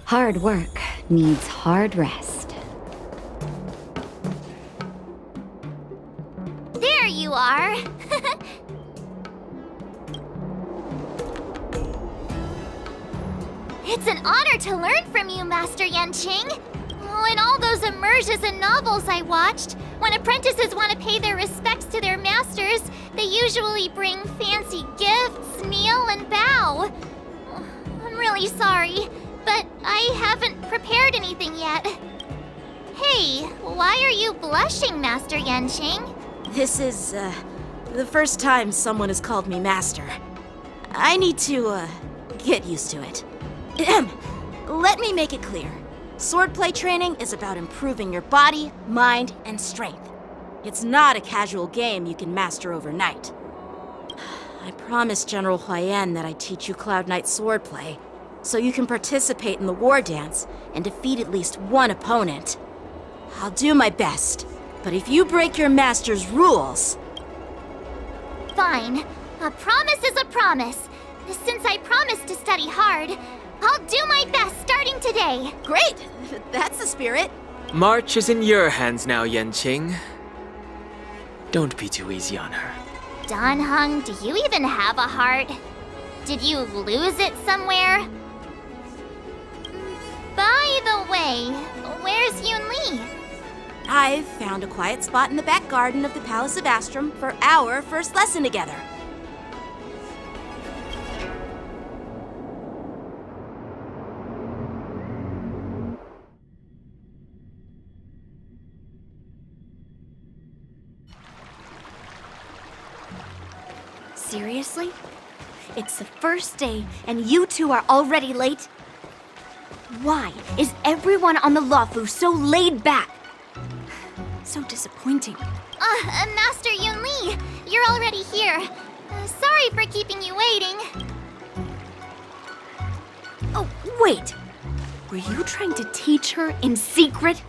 Hard work needs hard rest. There you are! It's an honor to learn from you, Master Yanqing. Oh, in all those immersions and novels I watched, when apprentices want to pay their respects to their masters, they usually bring fancy gifts, kneel, and bow. I'm really sorry, but I haven't prepared anything yet. Hey, why are you blushing, Master Yanqing? This is, the first time someone has called me Master. I need to, get used to it. Let me make it clear. Swordplay training is about improving your body, mind, and strength. It's not a casual game you can master overnight. I promised General Huayan that I'd teach you Cloud Knight swordplay, so you can participate in the war dance and defeat at least one opponent. I'll do my best, but if you break your master's rules... Fine. A promise is a promise. Since I promised to study hard, I'll do my best starting today. Great! That's the spirit. March is in your hands now, Yanqing. Don't be too easy on her. Danheng, do you even have a heart? Did you lose it somewhere? By the way, where's Yunli? I've found a quiet spot in the back garden of the Palace of Astrum for our first lesson together. Seriously? It's the first day and you two are already late? Why is everyone on the Luofu so laid back? So disappointing. Master Yunli, you're already here. Sorry for keeping you waiting. Oh, wait. Were you trying to teach her in secret?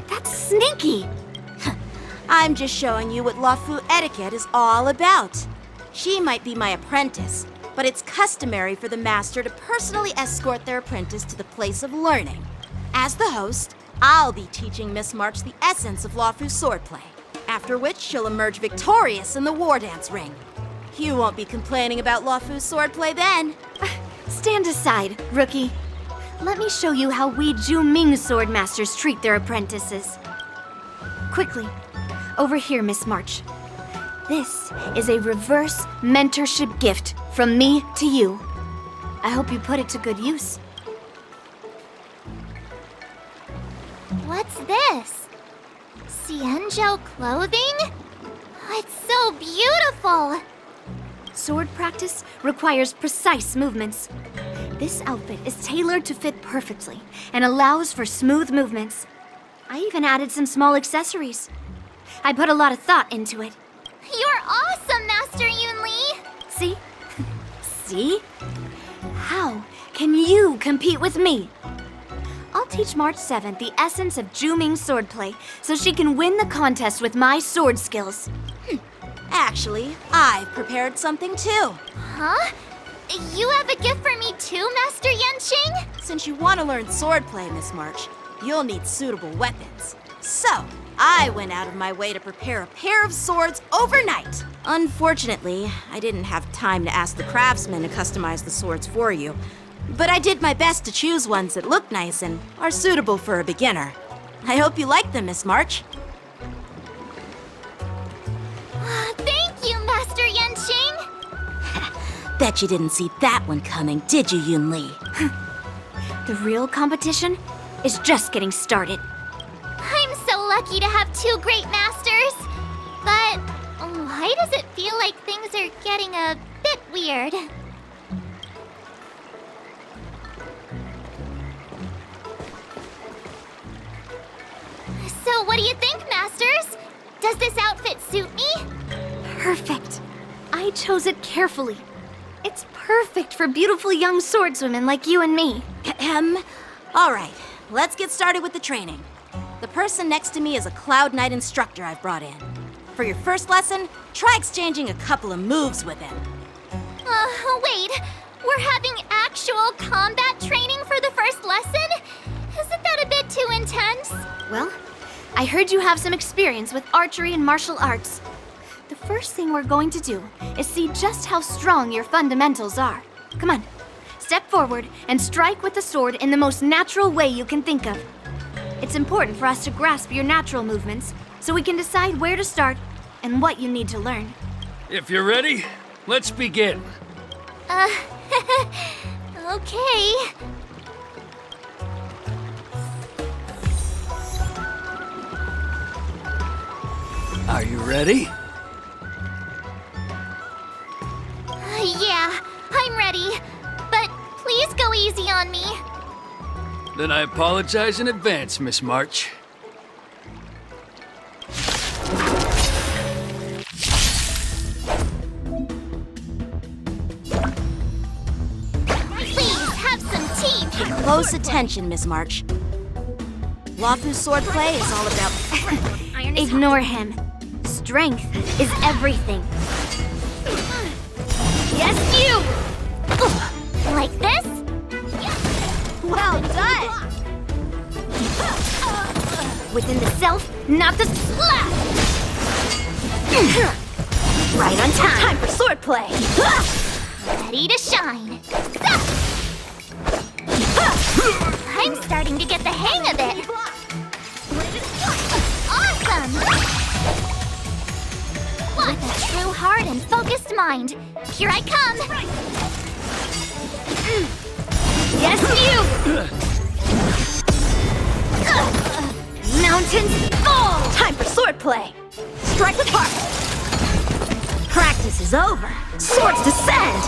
That's sneaky. I'm just showing you what Luofu etiquette is all about. She might be my apprentice, but it's customary for the master to personally escort their apprentice to the place of learning. As the host, I'll be teaching Miss March the essence of Luofu swordplay, after which she'll emerge victorious in the war dance ring. You won't be complaining about Luofu swordplay then. Stand aside, rookie. Let me show you how we Zhu-Ming sword masters treat their apprentices. Quickly, over here, Miss March. This is a reverse mentorship gift from me to you. I hope you put it to good use. What's this? Xianzhou clothing? It's so beautiful! Sword practice requires precise movements. This outfit is tailored to fit perfectly and allows for smooth movements. I even added some small accessories. I put a lot of thought into it. You're awesome, Master Yunli! See? See? How can you compete with me? I'll teach March 7th the essence of Zhu-Ming swordplay so she can win the contest with my sword skills. Actually, I've prepared something too. Huh? You have a gift for me too, Master Yanqing? Since you want to learn swordplay, Miss March, you'll need suitable weapons. So, I went out of my way to prepare a pair of swords overnight. Unfortunately, I didn't have time to ask the craftsman to customize the swords for you. But I did my best to choose ones that look nice and are suitable for a beginner. I hope you like them, Miss March. Thank you, Master Yanqing! Bet you didn't see that one coming, did you, Yunli? The real competition is just getting started. I'm so lucky to have two great masters. But why does it feel like things are getting a bit weird? So what do you think, Masters? Does this outfit suit me? Perfect. I chose it carefully. It's perfect for beautiful young swordswomen like you and me. All right, let's get started with the training. The person next to me is a Cloud Knight instructor I've brought in. For your first lesson, try exchanging a couple of moves with him. Wait. We're having actual combat training for the first lesson? Isn't that a bit too intense? Well, I heard you have some experience with archery and martial arts. The first thing we're going to do is see just how strong your fundamentals are. Come on, step forward and strike with the sword in the most natural way you can think of. It's important for us to grasp your natural movements so we can decide where to start and what you need to learn. If you're ready, let's begin. Okay. Are you ready? Yeah, I'm ready. But please go easy on me. Then I apologize in advance, Miss March. Please have some tea. Close attention, Miss March. Wafu swordplay is all about... Ignore him. Strength is everything. Yes, you! Like this? Well done! Within the self, not the slap! Right on time. Time for swordplay! Ready to shine. I'm starting to get the hang of it. Awesome! With a true heart and focused mind, here I come. Yes, you! Mountains fall! Time for swordplay! Strike with heart! Practice is over! Swords descend!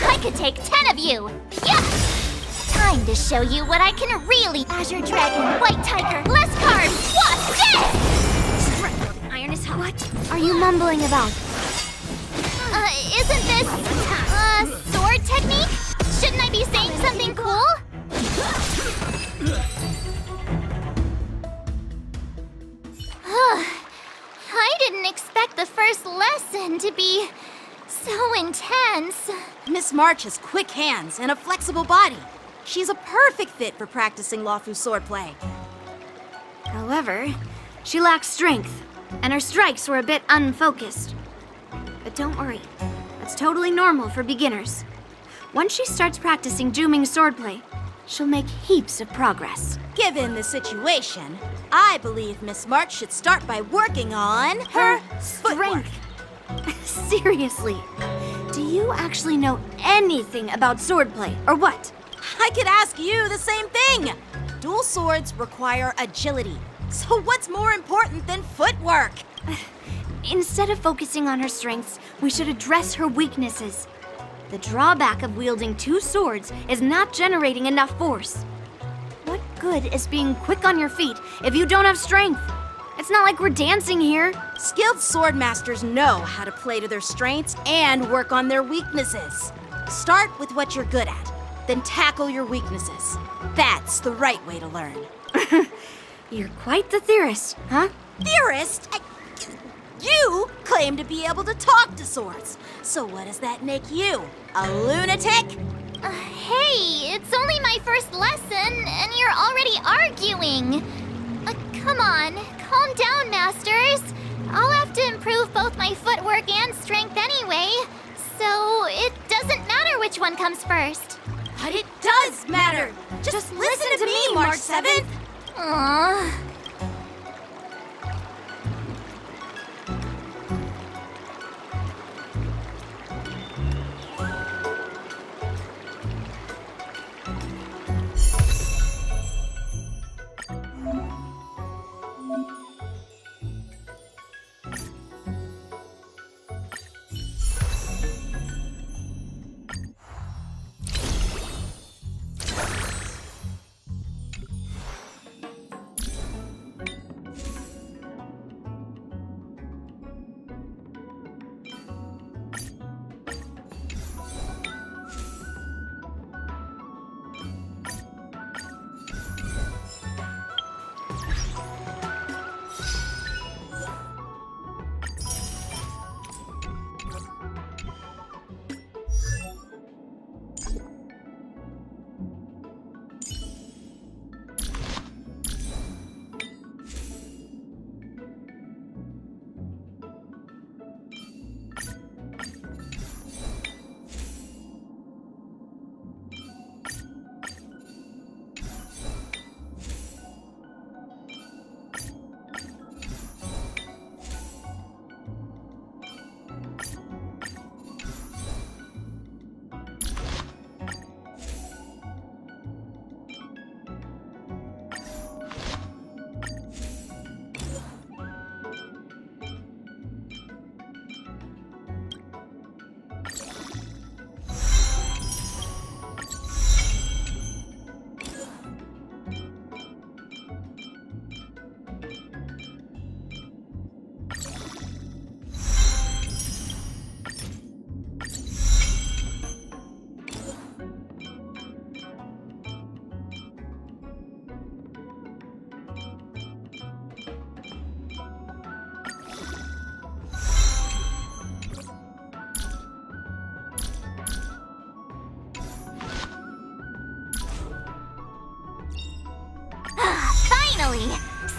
I could take 10 of you. Yeah! Time to show you what I can really. Azure Dragon, White Tiger, less cards. What's this? Iron is hot. What are you mumbling about? Isn't this sword technique? Shouldn't I be saying something cool? I didn't expect the first lesson to be so intense. Miss March has quick hands and a flexible body. She's a perfect fit for practicing Lawfu swordplay. However, she lacks strength, and her strikes were a bit unfocused. But don't worry, that's totally normal for beginners. Once she starts practicing Juming swordplay, she'll make heaps of progress. Given the situation, I believe Miss March should start by working on her footwork. Seriously, do you actually know anything about swordplay, or what? I could ask you the same thing. Dual swords require agility. So what's more important than footwork? Instead of focusing on her strengths, we should address her weaknesses. The drawback of wielding two swords is not generating enough force. What good is being quick on your feet if you don't have strength? It's not like we're dancing here. Skilled sword masters know how to play to their strengths and work on their weaknesses. Start with what you're good at, then tackle your weaknesses. That's the right way to learn. You're quite the theorist, huh? Theorist? You claim to be able to talk to swords. So what does that make you? A lunatic? Hey, it's only my first lesson, and you're already arguing. Come on, calm down, Masters. I'll have to improve both my footwork and strength anyway, so it doesn't matter which one comes first. But it does matter. Just listen to me, March 7th. Aww.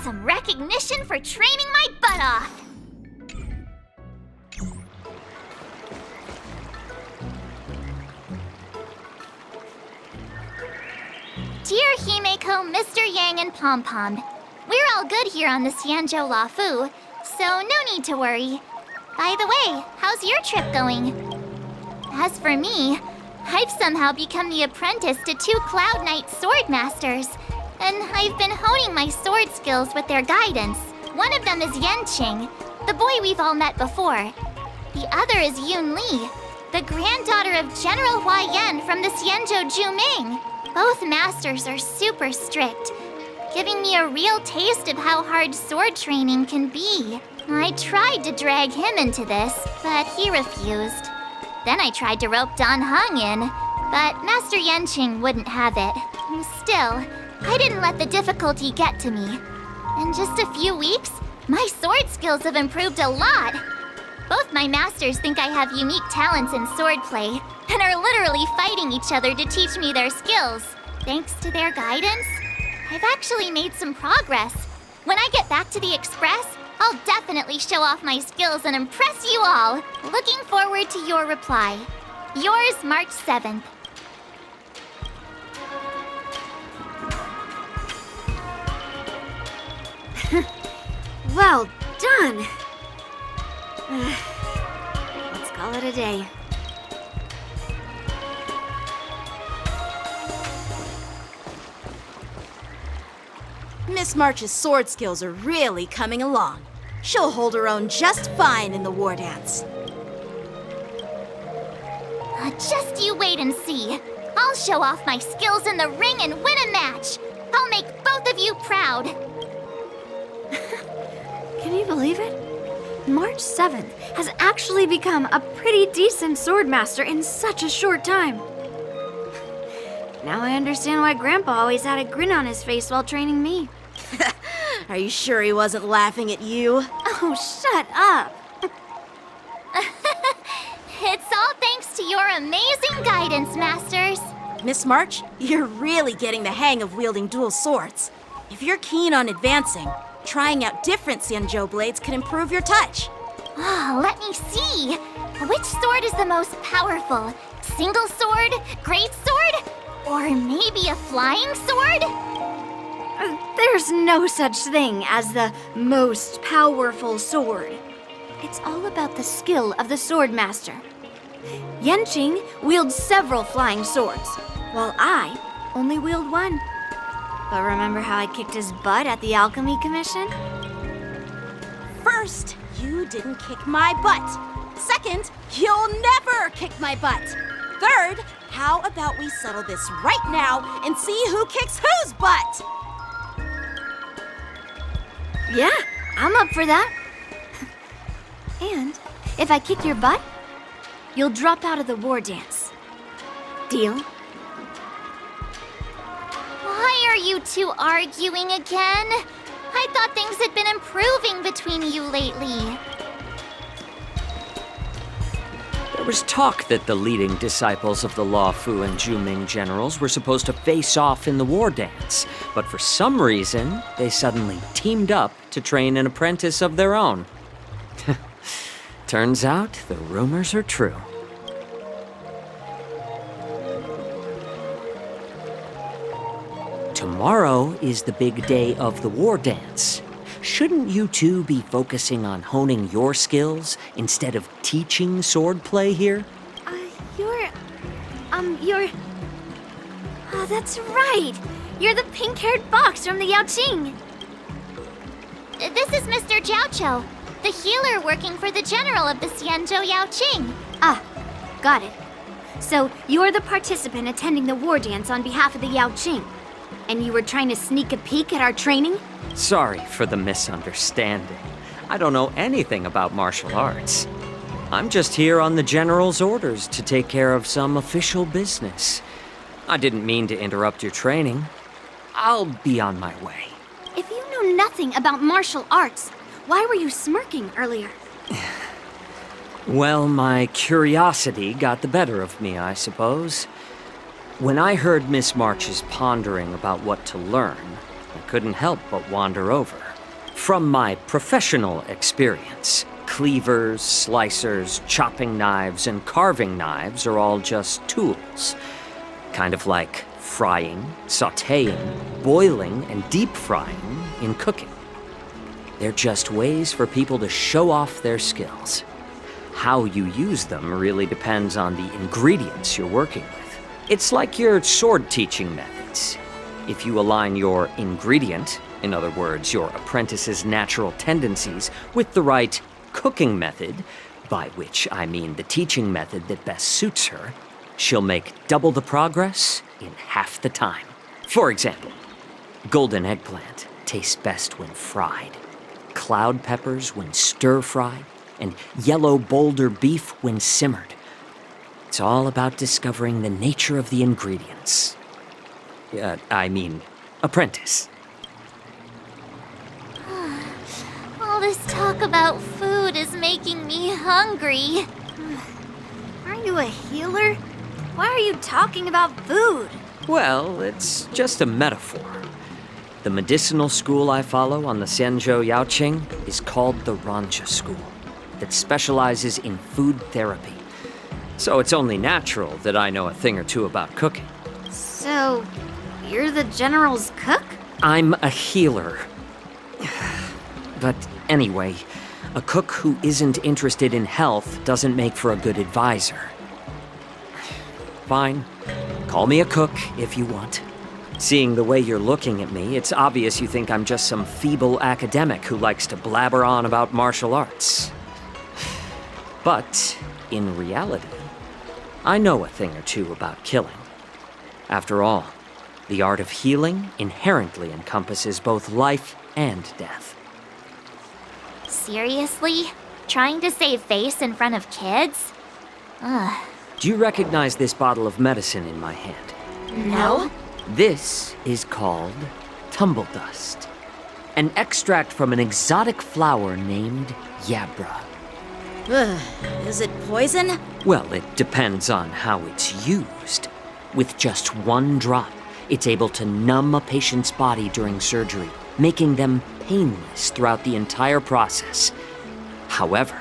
Some recognition for training my butt off! Dear Himeko, Mr. Yang, and Pom Pom, we're all good here on the Xianzhou Lafu, so no need to worry. By the way, how's your trip going? As for me, I've somehow become the apprentice to 2 Cloud Knight sword masters, and I've been honing my sword skills with their guidance. One of them is Yanqing, the boy we've all met before. The other is Yun Li, the granddaughter of General Hua Yan from the Xianzhou Juming. Both masters are super strict, giving me a real taste of how hard sword training can be. I tried to drag him into this, but he refused. Then I tried to rope Dan Heng in, but Master Yanqing wouldn't have it. Still, I didn't let the difficulty get to me. In just a few weeks, my sword skills have improved a lot. Both my masters think I have unique talents in swordplay, and are literally fighting each other to teach me their skills. Thanks to their guidance, I've actually made some progress. When I get back to the Express, I'll definitely show off my skills and impress you all. Looking forward to your reply. Yours, March 7th. Well done! Let's call it a day. Miss March's sword skills are really coming along. She'll hold her own just fine in the war dance. Just you wait and see. I'll show off my skills in the ring and win a match. I'll make both of you proud. Can you believe it? March 7th has actually become a pretty decent swordmaster in such a short time. Now I understand why Grandpa always had a grin on his face while training me. Are you sure he wasn't laughing at you? Oh, shut up! It's all thanks to your amazing guidance, Masters. Miss March, you're really getting the hang of wielding dual swords. If you're keen on advancing, trying out different Xianzhou blades can improve your touch. Oh, let me see. Which sword is the most powerful? Single sword? Great sword? Or maybe a flying sword? There's no such thing as the most powerful sword. It's all about the skill of the swordmaster. Yanqing wields several flying swords, while I only wield one. But remember how I kicked his butt at the Alchemy Commission? First, you didn't kick my butt. Second, you'll never kick my butt. Third, how about we settle this right now and see who kicks whose butt? Yeah, I'm up for that. And if I kick your butt, you'll drop out of the war dance. Deal? Why are you two arguing again? I thought things had been improving between you lately. There was talk that the leading disciples of the Law Fu and Juming generals were supposed to face off in the war dance, but for some reason, they suddenly teamed up to train an apprentice of their own. Turns out the rumors are true. Tomorrow is the big day of the war dance. Shouldn't you two be focusing on honing your skills instead of teaching swordplay here? You're... Oh, that's right! You're the pink-haired box from the Yaoqing! This is Mr. Jiaoqiu, the healer working for the general of the Xianzhou Yaoqing. Ah, got it. So, you're the participant attending the war dance on behalf of the Yaoqing. And you were trying to sneak a peek at our training? Sorry for the misunderstanding. I don't know anything about martial arts. I'm just here on the general's orders to take care of some official business. I didn't mean to interrupt your training. I'll be on my way. If you know nothing about martial arts, why were you smirking earlier? Well, my curiosity got the better of me, I suppose. When I heard Miss March's pondering about what to learn, I couldn't help but wander over. From my professional experience, cleavers, slicers, chopping knives, and carving knives are all just tools. Kind of like frying, sautéing, boiling, and deep frying in cooking. They're just ways for people to show off their skills. How you use them really depends on the ingredients you're working with. It's like your sword teaching methods. If you align your ingredient, in other words, your apprentice's natural tendencies, with the right cooking method, by which I mean the teaching method that best suits her, she'll make double the progress in half the time. For example, golden eggplant tastes best when fried, cloud peppers when stir-fried, and yellow boulder beef when simmered. It's all about discovering the nature of the ingredients. Apprentice. All this talk about food is making me hungry. Aren't you a healer? Why are you talking about food? Well, it's just a metaphor. The medicinal school I follow on the Xianzhou Yaoqing is called the Ranja School, that specializes in food therapy. So it's only natural that I know a thing or two about cooking. So, you're the General's cook? I'm a healer. But anyway, a cook who isn't interested in health doesn't make for a good advisor. Fine, call me a cook if you want. Seeing the way you're looking at me, it's obvious you think I'm just some feeble academic who likes to blabber on about martial arts. But, in reality, I know a thing or two about killing. After all, the art of healing inherently encompasses both life and death. Seriously? Trying to save face in front of kids? Ugh. Do you recognize this bottle of medicine in my hand? No? This is called tumble dust, an extract from an exotic flower named Yabra. Ugh, is it poison? Well, it depends on how it's used. With just one drop, it's able to numb a patient's body during surgery, making them painless throughout the entire process. However,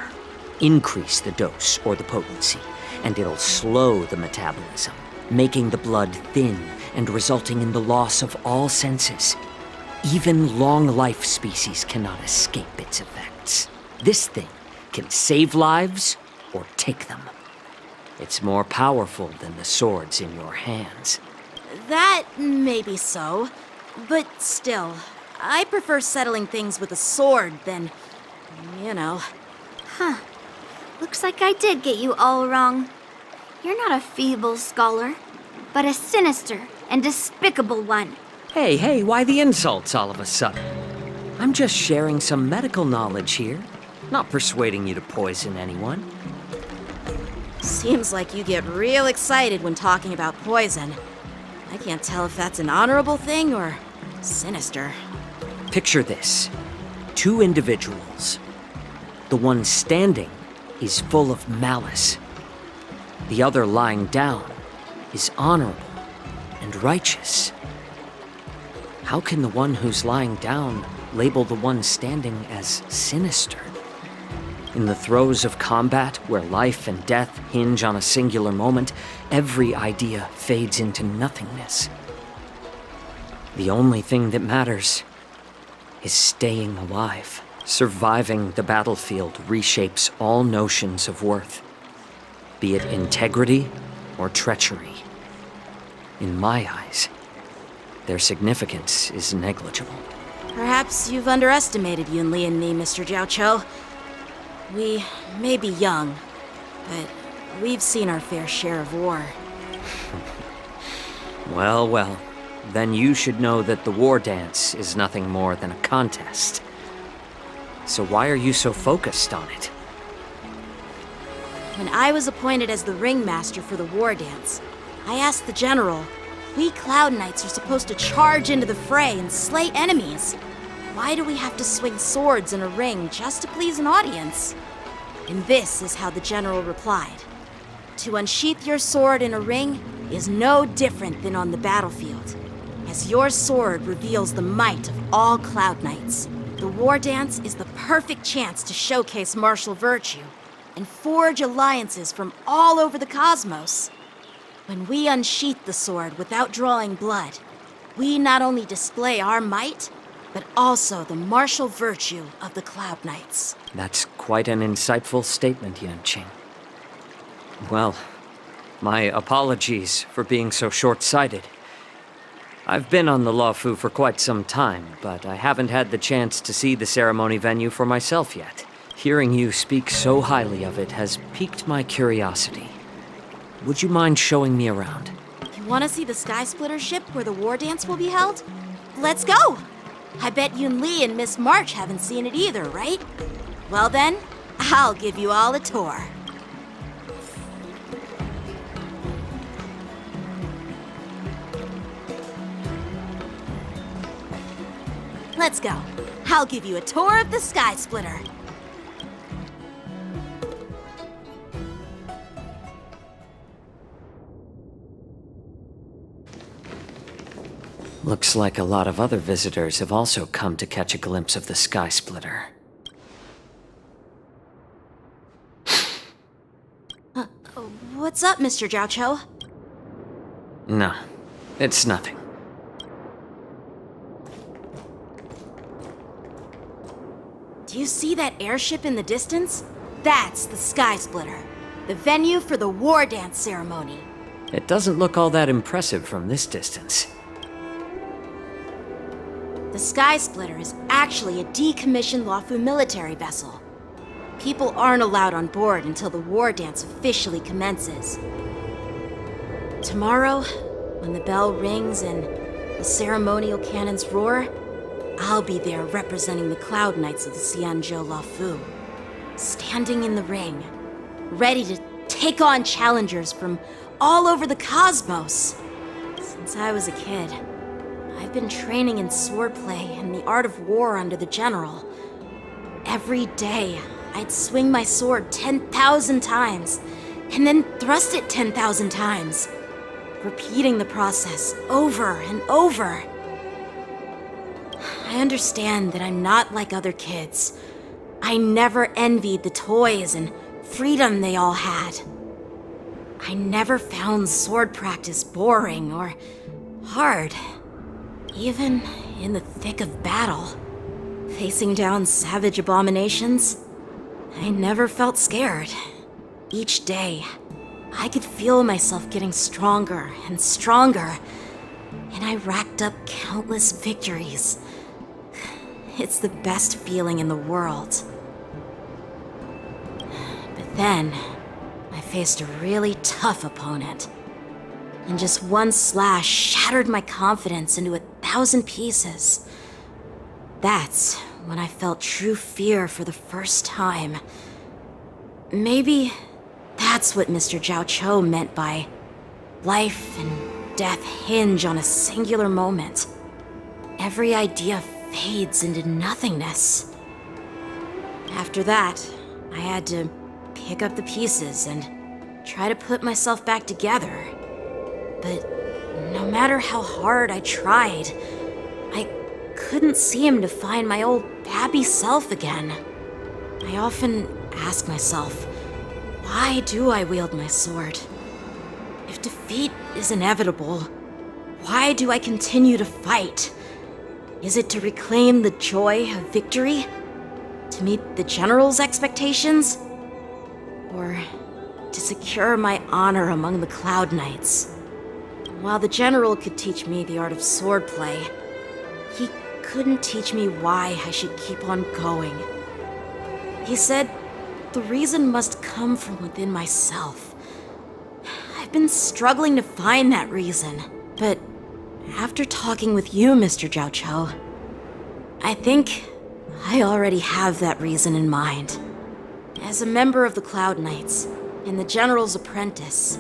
increase the dose or the potency, and it'll slow the metabolism, making the blood thin and resulting in the loss of all senses. Even long-life species cannot escape its effects. This thing can save lives or take them. It's more powerful than the swords in your hands. That may be so, but still, I prefer settling things with a sword than, you know. Looks like I did get you all wrong. You're not a feeble scholar, but a sinister and despicable one. Hey, why the insults all of a sudden? I'm just sharing some medical knowledge here, not persuading you to poison anyone. Seems like you get real excited when talking about poison. I can't tell if that's an honorable thing or sinister. Picture this. 2 individuals. The one standing is full of malice. The other lying down is honorable and righteous. How can the one who's lying down label the one standing as sinister? In the throes of combat, where life and death hinge on a singular moment, every idea fades into nothingness. The only thing that matters is staying alive. Surviving the battlefield reshapes all notions of worth, be it integrity or treachery. In my eyes, their significance is negligible. Perhaps you've underestimated Yunli and me, Mr. Jiaoqiu. We may be young, but we've seen our fair share of war. Well, then you should know that the war dance is nothing more than a contest. So why are you so focused on it? When I was appointed as the ringmaster for the war dance, I asked the general, we Cloud Knights are supposed to charge into the fray and slay enemies. Why do we have to swing swords in a ring just to please an audience? And this is how the general replied. To unsheath your sword in a ring is no different than on the battlefield. As as your sword reveals the might of all Cloud Knights. The War Dance is the perfect chance to showcase martial virtue and forge alliances from all over the cosmos. When we unsheath the sword without drawing blood, we not only display our might, but also the martial virtue of the Cloud Knights. That's quite an insightful statement, Yanqing. Well, my apologies for being so short-sighted. I've been on the Luofu for quite some time, but I haven't had the chance to see the ceremony venue for myself yet. Hearing you speak so highly of it has piqued my curiosity. Would you mind showing me around? You want to see the Sky Splitter ship where the War Dance will be held? Let's go! I bet Yun Li and Miss March haven't seen it either, right? Well then, I'll give you all a tour. Let's go. I'll give you a tour of the Sky Splitter. Looks like a lot of other visitors have also come to catch a glimpse of the Sky Splitter. What's up, Mr. Zhao Cho? No, it's nothing. Do you see that airship in the distance? That's the Sky Splitter, the venue for the War Dance ceremony. It doesn't look all that impressive from this distance. The Sky Splitter is actually a decommissioned Luofu military vessel. People aren't allowed on board until the War Dance officially commences. Tomorrow, when the bell rings and the ceremonial cannons roar, I'll be there representing the Cloud Knights of the Xianzhou Luofu, standing in the ring, ready to take on challengers from all over the cosmos. Since I was a kid, I've been training in swordplay and the art of war under the general. Every day, I'd swing my sword 10,000 times, and then thrust it 10,000 times, repeating the process over and over. I understand that I'm not like other kids. I never envied the toys and freedom they all had. I never found sword practice boring or hard. Even in the thick of battle, facing down savage abominations, I never felt scared. Each day, I could feel myself getting stronger and stronger, and I racked up countless victories. It's the best feeling in the world. But then, I faced a really tough opponent, and just one slash shattered my confidence into 1,000 pieces. That's when I felt true fear for the first time. Maybe that's what Mr. Zhao Cho meant by life and death hinge on a singular moment. Every idea fades into nothingness. After that, I had to pick up the pieces and try to put myself back together. But no matter how hard I tried, I couldn't seem to find my old happy self again. I often ask myself, why do I wield my sword? If defeat is inevitable, why do I continue to fight? Is it to reclaim the joy of victory? To meet the General's expectations? Or to secure my honor among the Cloud Knights? While the General could teach me the art of swordplay, he couldn't teach me why I should keep on going. He said, the reason must come from within myself. I've been struggling to find that reason, but after talking with you, Mr. Zhao Cho, I think I already have that reason in mind. As a member of the Cloud Knights and the General's apprentice,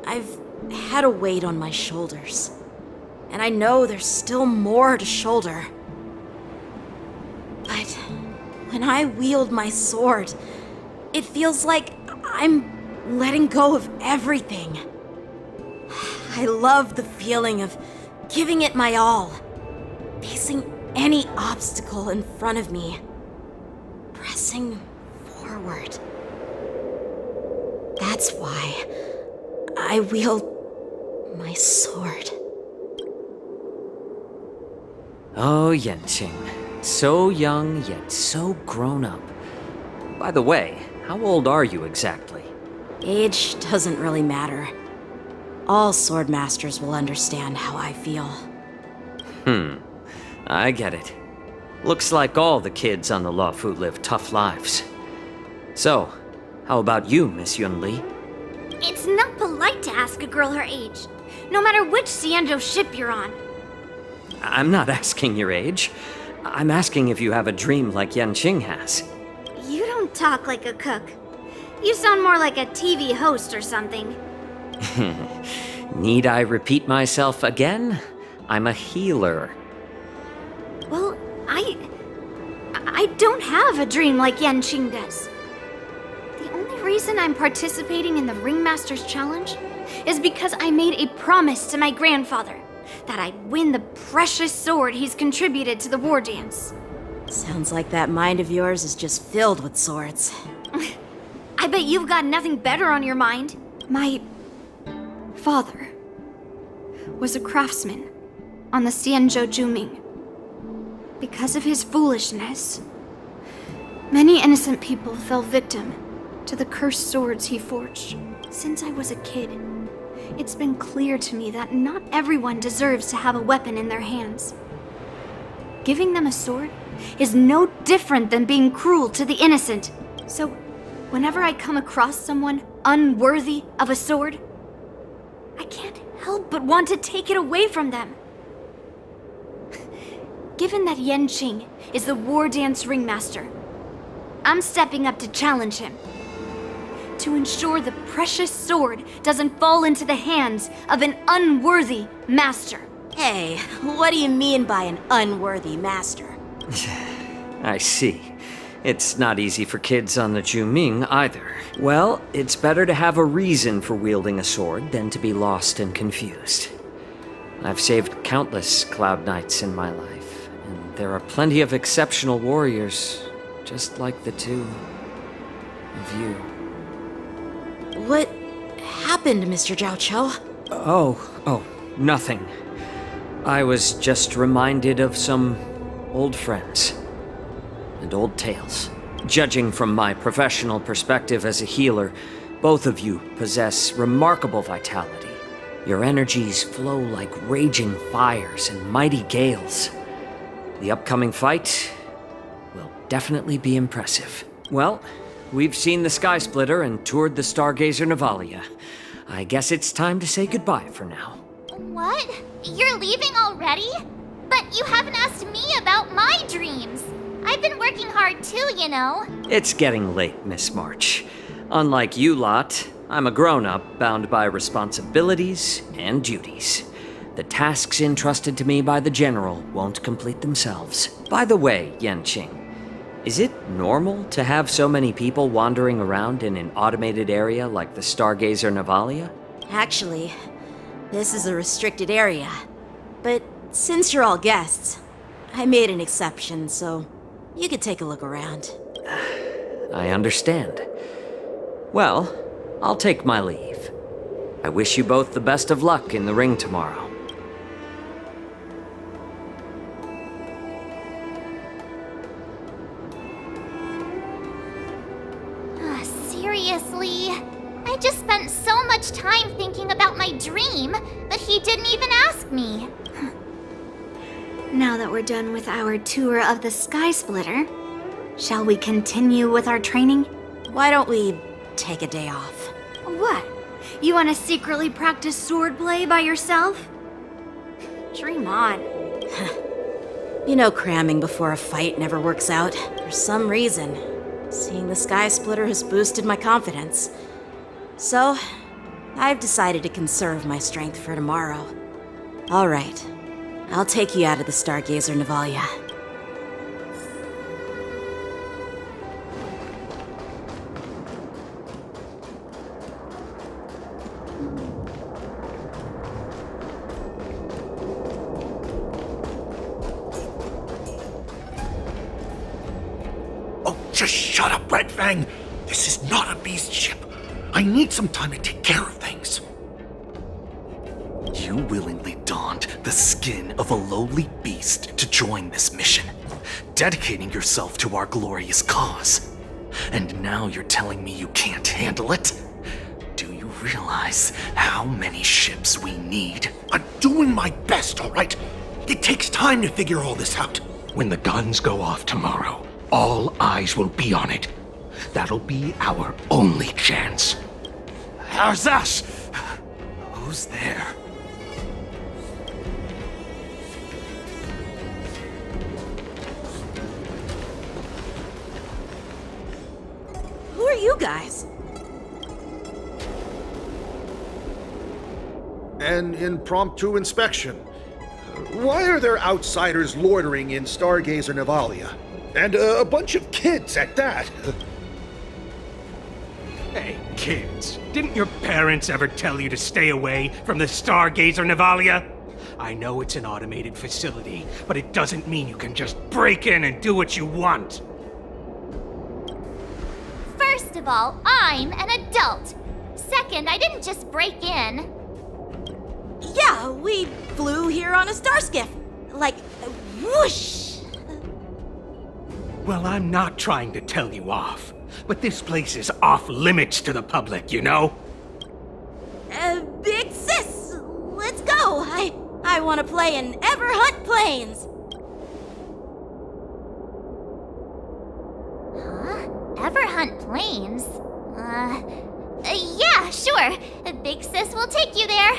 I've had a weight on my shoulders, and I know there's still more to shoulder. But when I wield my sword, it feels like I'm letting go of everything. I love the feeling of giving it my all, facing any obstacle in front of me, pressing forward. That's why I wield my sword. Oh, Yanqing. So young, yet so grown up. By the way, how old are you exactly? Age doesn't really matter. All sword masters will understand how I feel. I get it. Looks like all the kids on the Luofu live tough lives. So, how about you, Miss Yunli? It's not polite to ask a girl her age, no matter which Xianzhou ship you're on. I'm not asking your age. I'm asking if you have a dream like Yanqing has. You don't talk like a cook. You sound more like a TV host or something. Need I repeat myself again? I'm a healer. Well, I don't have a dream like Yanqing does. The only reason I'm participating in the Ringmaster's Challenge is because I made a promise to my grandfather that I'd win the precious sword he's contributed to the war dance. Sounds like that mind of yours is just filled with swords. I bet you've got nothing better on your mind. My father was a craftsman on the Xianzhou Juming. Because of his foolishness, many innocent people fell victim to the cursed swords he forged. Since I was a kid, it's been clear to me that not everyone deserves to have a weapon in their hands. Giving them a sword is no different than being cruel to the innocent. So, whenever I come across someone unworthy of a sword, I can't help but want to take it away from them. Given that Yanqing is the war dance ringmaster, I'm stepping up to challenge him. To ensure the precious sword doesn't fall into the hands of an unworthy master. Hey, what do you mean by an unworthy master? I see. It's not easy for kids on the Juming either. Well, it's better to have a reason for wielding a sword than to be lost and confused. I've saved countless Cloud Knights in my life, and there are plenty of exceptional warriors, just like the two of you. What happened, Mr. Zhao Cho? Oh, nothing. I was just reminded of some old friends and old tales. Judging from my professional perspective as a healer, both of you possess remarkable vitality. Your energies flow like raging fires and mighty gales. The upcoming fight will definitely be impressive. Well, we've seen the Sky Splitter and toured the Stargazer Navalia. I guess it's time to say goodbye for now. What? You're leaving already? But you haven't asked me about my dreams. I've been working hard too, you know. It's getting late, Miss March. Unlike you lot, I'm a grown-up bound by responsibilities and duties. The tasks entrusted to me by the General won't complete themselves. By the way, Yanqing, is it normal to have so many people wandering around in an automated area like the Stargazer Navalia? Actually, this is a restricted area. But since you're all guests, I made an exception, so you could take a look around. I understand. Well, I'll take my leave. I wish you both the best of luck in the ring tomorrow. Seriously? I just spent so much time thinking about my dream that he didn't even ask me. Now that we're done with our tour of the Sky Splitter, shall we continue with our training? Why don't we take a day off? What? You want to secretly practice swordplay by yourself? Dream on. You know, cramming before a fight never works out. For some reason, seeing the Sky Splitter has boosted my confidence. So, I've decided to conserve my strength for tomorrow. All right, I'll take you out of the Stargazer Navalia. Just shut up, Red Fang. This is not a beast ship. I need some time to take care of things. You willingly donned the skin of a lowly beast to join this mission, dedicating yourself to our glorious cause. And now you're telling me you can't handle it? Do you realize how many ships we need? I'm doing my best, all right? It takes time to figure all this out. When the guns go off tomorrow, all eyes will be on it. That'll be our only chance. How's that? Who's there? Who are you guys? An impromptu inspection. Why are there outsiders loitering in Stargazer Navalia? And a bunch of kids at that. Hey, kids, didn't your parents ever tell you to stay away from the Stargazer Navalia? I know it's an automated facility, but it doesn't mean you can just break in and do what you want. First of all, I'm an adult. Second, I didn't just break in. Yeah, we flew here on a starskiff. Like, whoosh! Well, I'm not trying to tell you off, but this place is off limits to the public, you know? Big sis, let's go. I want to play in Everhunt Plains. Huh? Everhunt Plains? Yeah, sure. Big Sis will take you there.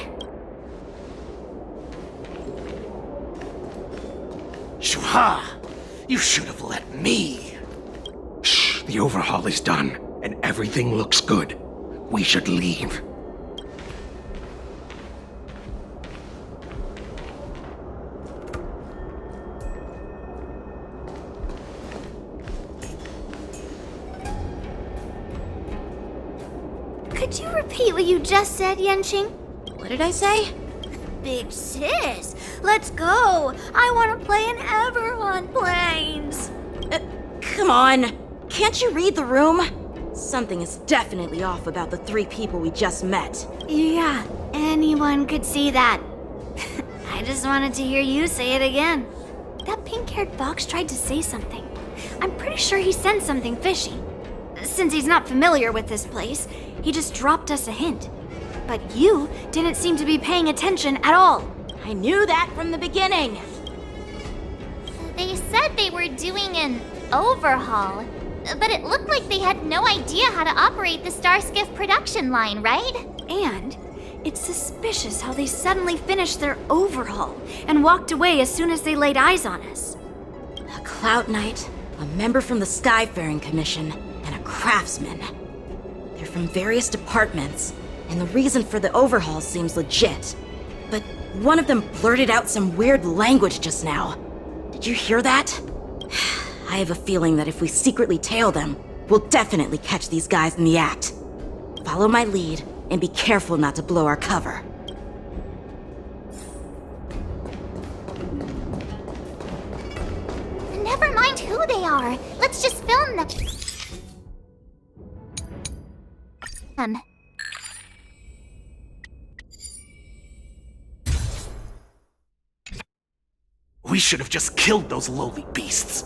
Shuha! You should have let me. Shh, the overhaul is done, and everything looks good. We should leave. Could you repeat what you just said, Yanqing? What did I say? Big sis, let's go. I want to play in Everhunt Plains. Come on. Can't you read the room? Something is definitely off about the 3 people we just met. Yeah, anyone could see that. I just wanted to hear you say it again. That pink-haired fox tried to say something. I'm pretty sure he sensed something fishy. Since he's not familiar with this place, he just dropped us a hint. But you didn't seem to be paying attention at all. I knew that from the beginning. They said they were doing an overhaul, but it looked like they had no idea how to operate the Starskiff production line, right? And it's suspicious how they suddenly finished their overhaul and walked away as soon as they laid eyes on us. A Cloud Knight, a member from the Skyfaring Commission, and a craftsman. They're from various departments, and the reason for the overhaul seems legit. But one of them blurted out some weird language just now. Did you hear that? I have a feeling that if we secretly tail them, we'll definitely catch these guys in the act. Follow my lead, and be careful not to blow our cover. Never mind who they are. Let's just film them. We should have just killed those lowly beasts.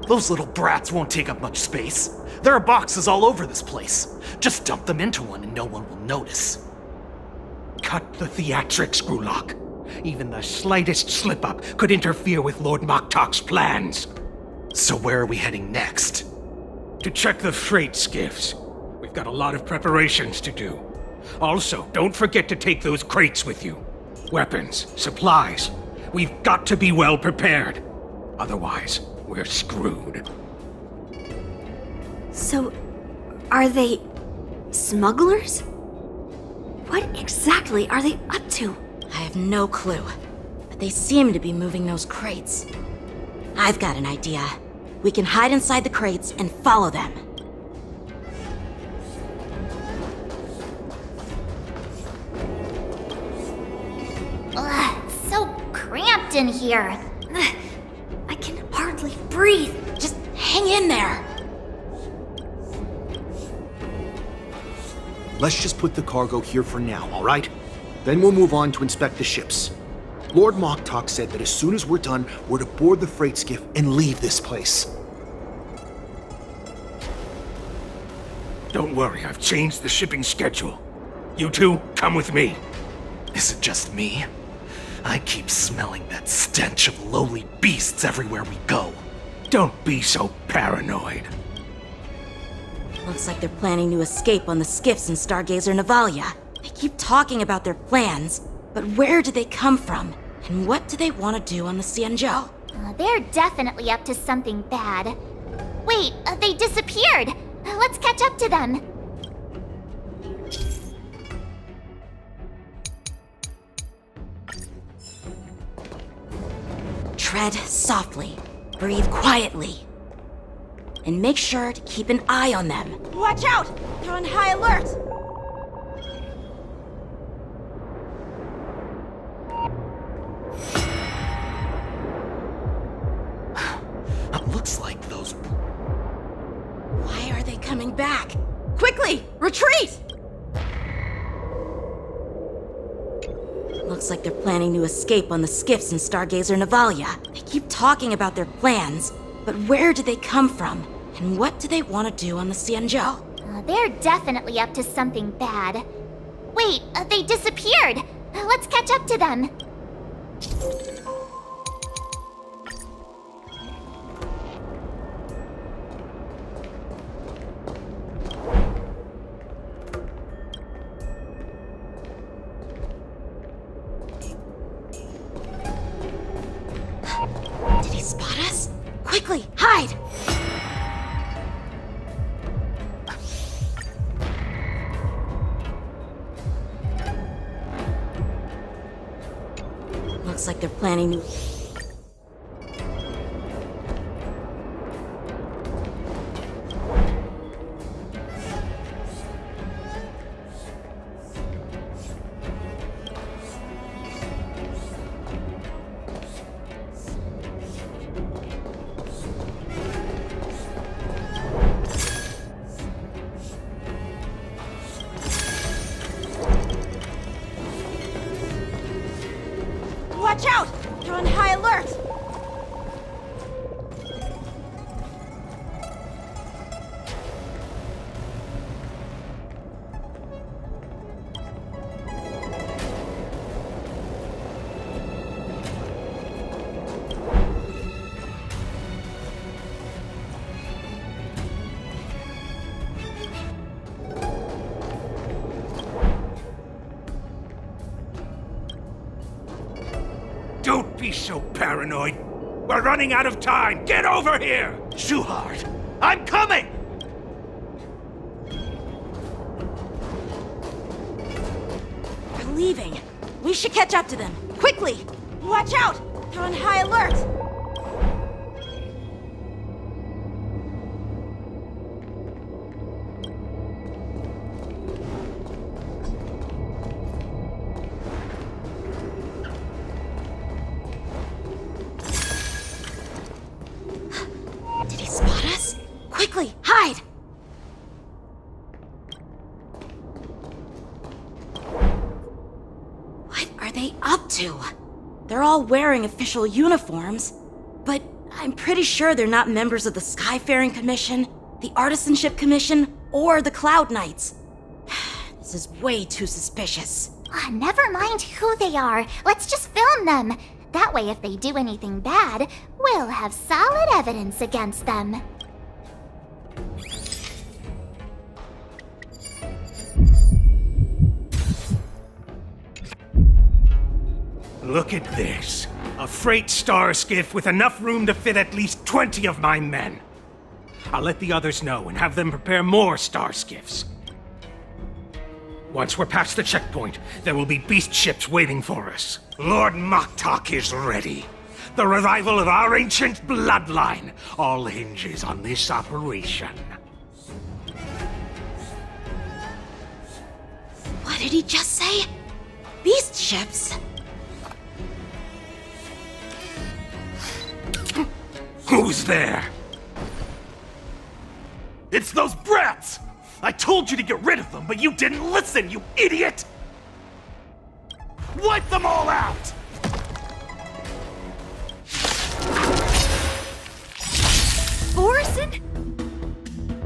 Those little brats won't take up much space. There are boxes all over this place. Just dump them into one and no one will notice. Cut the theatrics, Grulok. Even the slightest slip-up could interfere with Lord Moktok's plans. So where are we heading next? To check the freight skiffs. We've got a lot of preparations to do. Also, don't forget to take those crates with you. Weapons, supplies. We've got to be well prepared. Otherwise, we're screwed. So, are they smugglers? What exactly are they up to? I have no clue, but they seem to be moving those crates. I've got an idea. We can hide inside the crates and follow them. Ugh, it's so cramped in here. I can hardly breathe. Just hang in there. let's just put the cargo here for now, all right? Then we'll move on to inspect the ships. Lord Moktok said that as soon as we're done, we're to board the freight skiff and leave this place. Don't worry, I've changed the shipping schedule. You two, come with me. Is it just me? I keep smelling that stench of lowly beasts everywhere we go. Don't be so paranoid. Looks like they're planning to escape on the skiffs in Stargazer Navalia. They keep talking about their plans, but where do they come from? And what do they want to do on the Xianzhou? They're definitely up to something bad. Wait, they disappeared! Let's catch up to them. Tread softly, breathe quietly, and make sure to keep an eye on them. Watch out! They're on high alert! Looks like those... Why are they coming back? Quickly! Retreat! Looks like they're planning to escape on the skiffs in Stargazer Navalia. They keep talking about their plans, but where do they come from? And what do they want to do on the Xianzhou? They're definitely up to something bad. Wait, they disappeared! Let's catch up to them. Did he spot us? Quickly, hide! Looks like they're planning to... Watch out! They're on high alert! Don't be so paranoid. We're running out of time. Get over here! Shuhard, I'm coming! They're leaving. We should catch up to them. Quickly! Watch out! They're on high alert! Did he spot us? Quickly, hide! What are they up to? They're all wearing official uniforms, but I'm pretty sure they're not members of the Skyfaring Commission, the Artisanship Commission, or the Cloud Knights. This is way too suspicious. Never mind who they are. Let's just film them. That way, if they do anything bad, we'll have solid evidence against them. Look at this. A freight star skiff with enough room to fit at least 20 of my men. I'll let the others know and have them prepare more star skiffs. Once we're past the checkpoint, there will be beast ships waiting for us. Lord Moktok is ready. The revival of our ancient bloodline all hinges on this operation. What did he just say? Beast ships? Who's there? It's those brats! I told you to get rid of them, but you didn't listen, you idiot! Wipe them all out! Orson?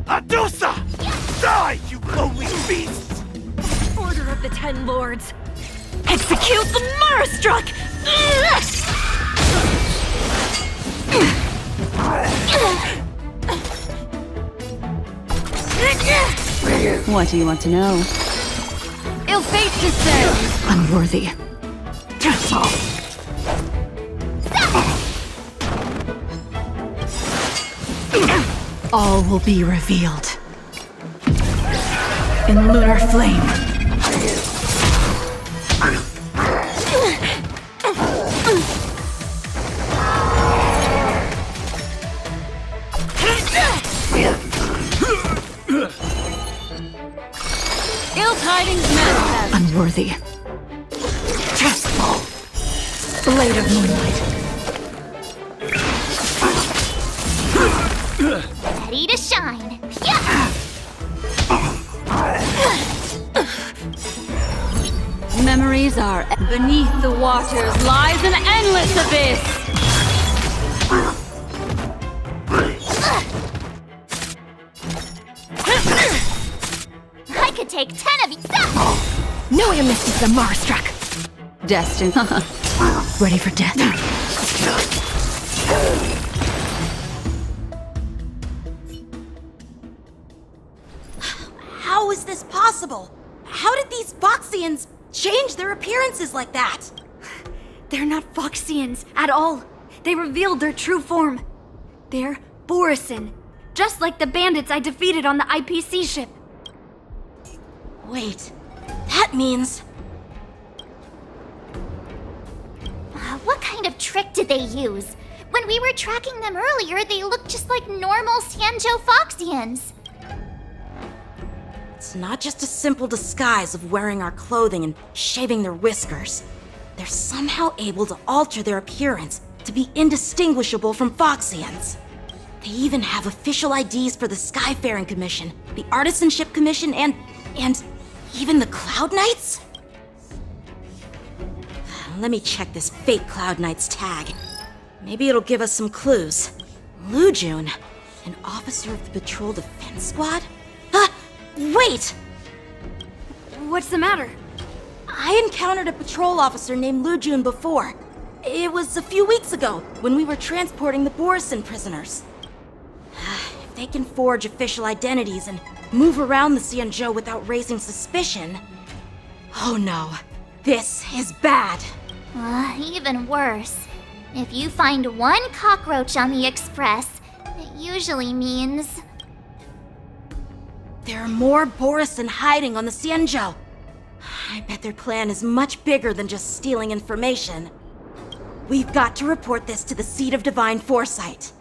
Adusa! Die, you lowly beasts! Order of the Ten Lords. Execute the Marastruck! What do you want to know? Ill fate descends! Unworthy. That's all. All will be revealed. In lunar flame. Ill tidings manifest! Unworthy. Trustful. Blade of moonlight. Ready to shine. Yeah! Memories are beneath the waters lies an endless abyss. I could take 10 of you. No one misses the Marstruck. Destined. Ready for death. How is this possible? How did these Foxians change their appearances like that? They're not Foxians at all. They revealed their true form. They're Borisin, just like the bandits I defeated on the IPC ship. Wait, that means... What kind of trick did they use? When we were tracking them earlier, they looked just like normal Sanjo Foxians. It's not just a simple disguise of wearing our clothing and shaving their whiskers. They're somehow able to alter their appearance to be indistinguishable from Foxians. They even have official IDs for the Skyfaring Commission, the Artisanship Commission, and even the Cloud Knights? Let me check this fake Cloud Knight's tag. Maybe it'll give us some clues. Lujun, an officer of the Patrol Defense Squad? Wait! What's the matter? I encountered a patrol officer named Lujun before. It was a few weeks ago, when we were transporting the Borisin prisoners. If they can forge official identities and move around the Xianzhou without raising suspicion... Oh no, this is bad. Even worse. If you find one cockroach on the Express, it usually means... There are more Borisin hiding on the Xianzhou. I bet their plan is much bigger than just stealing information. We've got to report this to the Seat of Divine Foresight.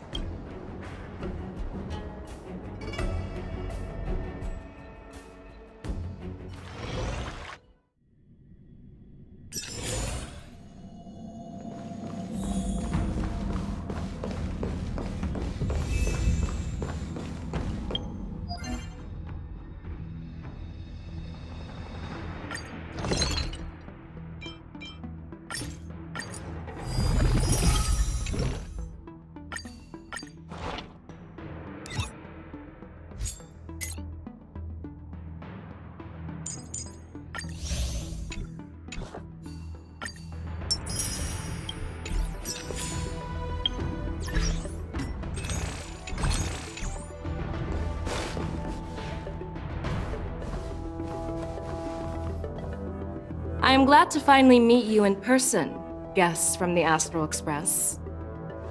I am glad to finally meet you in person, guests from the Astral Express.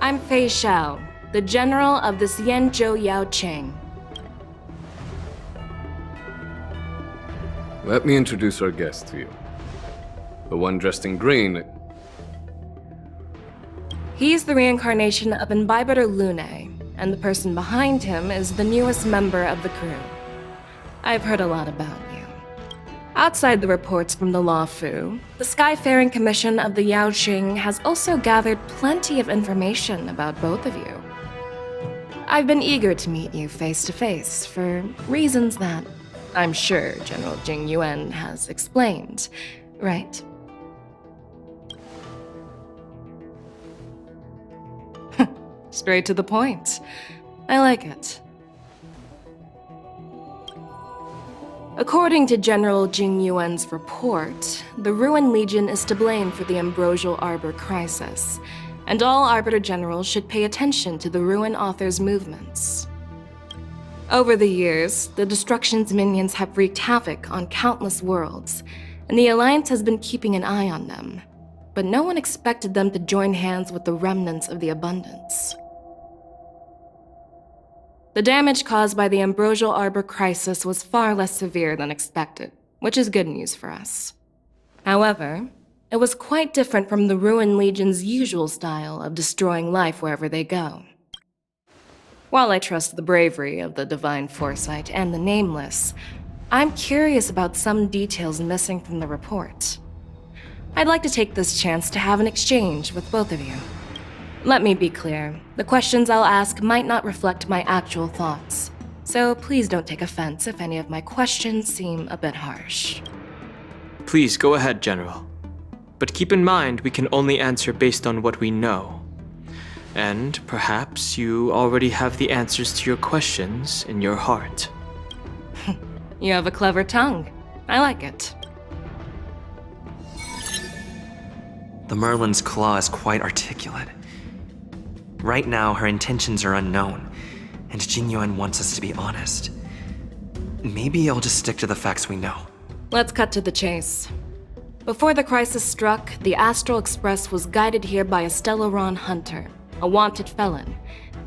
I'm Fei Xiao, the general of the Xianzhou Yaocheng. Let me introduce our guest to you. The one dressed in green. He's the reincarnation of Imbibitor Hoolay, and the person behind him is the newest member of the crew. I've heard a lot about you. Outside the reports from the Law Fu, the Skyfaring Commission of the Yaoqing has also gathered plenty of information about both of you. I've been eager to meet you face to face for reasons that I'm sure General Jing Yuan has explained, right? Straight to the point. I like it. According to General Jing Yuan's report, the Ruin Legion is to blame for the Ambrosial Arbor crisis, and all Arbiter Generals should pay attention to the Ruin Author's movements. Over the years, the Destruction's minions have wreaked havoc on countless worlds, and the Alliance has been keeping an eye on them, but no one expected them to join hands with the remnants of the Abundance. The damage caused by the Ambrosial Arbor crisis was far less severe than expected, which is good news for us. However, it was quite different from the Ruin Legion's usual style of destroying life wherever they go. While I trust the bravery of the Divine Foresight and the Nameless, I'm curious about some details missing from the report. I'd like to take this chance to have an exchange with both of you. Let me be clear, the questions I'll ask might not reflect my actual thoughts, so please don't take offense if any of my questions seem a bit harsh. Please go ahead, General. But keep in mind we can only answer based on what we know. And perhaps you already have the answers to your questions in your heart. You have a clever tongue. I like it. The Merlin's claw is quite articulate. Right now, her intentions are unknown, and Jing Yuan wants us to be honest. Maybe I'll just stick to the facts we know. Let's cut to the chase. Before the crisis struck, the Astral Express was guided here by a Stellaron hunter, a wanted felon,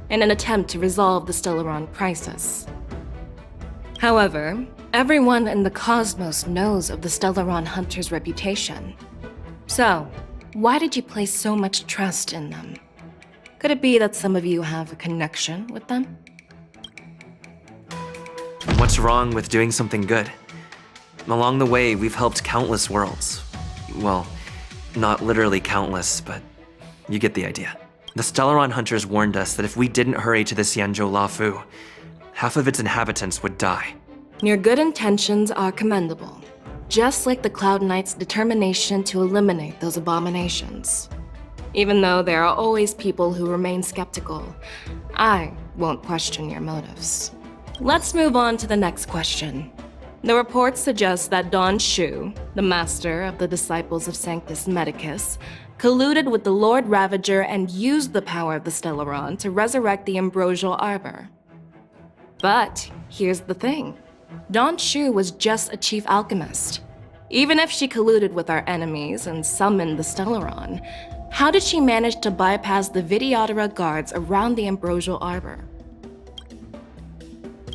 in an attempt to resolve the Stellaron crisis. However, everyone in the cosmos knows of the Stellaron hunter's reputation. So, why did you place so much trust in them? Could it be that some of you have a connection with them? What's wrong with doing something good? Along the way, we've helped countless worlds. Well, not literally countless, but you get the idea. The Stellaron hunters warned us that if we didn't hurry to the Xianzhou Lafu, half of its inhabitants would die. Your good intentions are commendable, just like the Cloud Knight's determination to eliminate those abominations. Even though there are always people who remain skeptical, I won't question your motives. Let's move on to the next question. The report suggests that Don Shu, the master of the Disciples of Sanctus Medicus, colluded with the Lord Ravager and used the power of the Stellaron to resurrect the Ambrosial Arbor. But here's the thing. Don Shu was just a chief alchemist. Even if she colluded with our enemies and summoned the Stellaron, how did she manage to bypass the Videodora guards around the Ambrosial Arbor?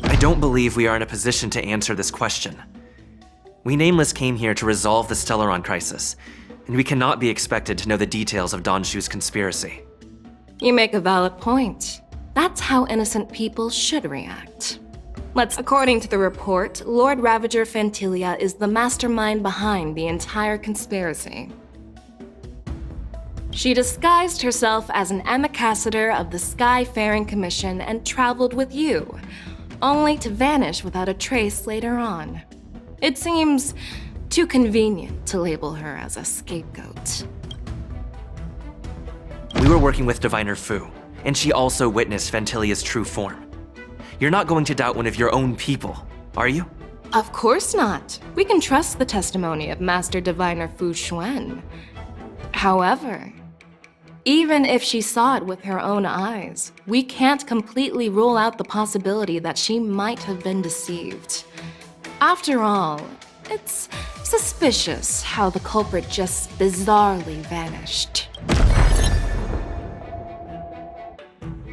I don't believe we are in a position to answer this question. We Nameless came here to resolve the Stellaron crisis, and we cannot be expected to know the details of Don Shu's conspiracy. You make a valid point. That's how innocent people should react. According to the report, Lord Ravager Fantilia is the mastermind behind the entire conspiracy. She disguised herself as an ambassador of the Skyfaring Commission and traveled with you, only to vanish without a trace later on. It seems too convenient to label her as a scapegoat. We were working with Diviner Fu, and she also witnessed Fantilia's true form. You're not going to doubt one of your own people, are you? Of course not. We can trust the testimony of Master Diviner Fu Xuan. However, even if she saw it with her own eyes, we can't completely rule out the possibility that she might have been deceived. After all, it's suspicious how the culprit just bizarrely vanished.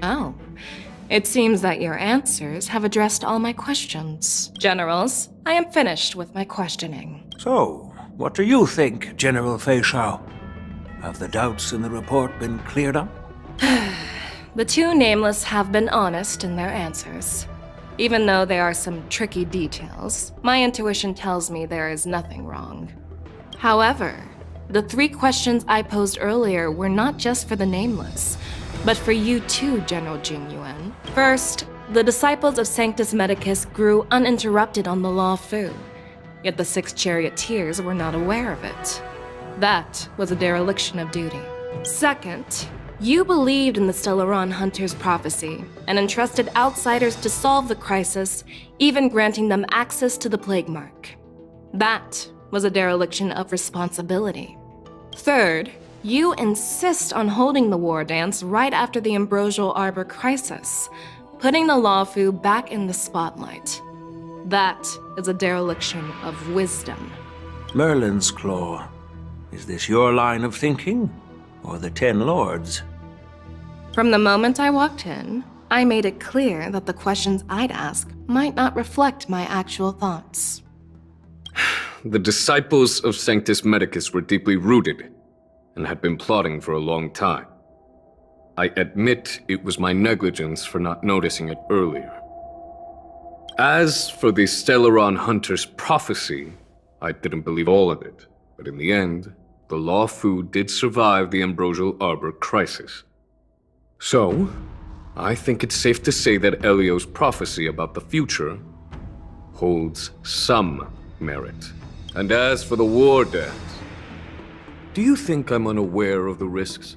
Oh, it seems that your answers have addressed all my questions. Generals, I am finished with my questioning. So, what do you think, General Fei Shao? Have the doubts in the report been cleared up? The two Nameless have been honest in their answers. Even though there are some tricky details, my intuition tells me there is nothing wrong. However, the 3 questions I posed earlier were not just for the Nameless, but for you too, General Jing Yuan. First, the disciples of Sanctus Medicus grew uninterrupted on the Law Fu, yet the 6 charioteers were not aware of it. That was a dereliction of duty. Second, you believed in the Stellaron Hunter's prophecy and entrusted outsiders to solve the crisis, even granting them access to the Plague Mark. That was a dereliction of responsibility. Third, you insist on holding the war dance right after the Ambrosial Arbor crisis, putting the Lawfu back in the spotlight. That is a dereliction of wisdom. Merlin's Claw. Is this your line of thinking, or the Ten Lords? From the moment I walked in, I made it clear that the questions I'd ask might not reflect my actual thoughts. The disciples of Sanctus Medicus were deeply rooted and had been plotting for a long time. I admit it was my negligence for not noticing it earlier. As for the Stellaron Hunter's prophecy, I didn't believe all of it, but in the end, the Law Fu did survive the Ambrosial Arbor crisis. So, I think it's safe to say that Elio's prophecy about the future holds some merit. And as for the war dance, do you think I'm unaware of the risks?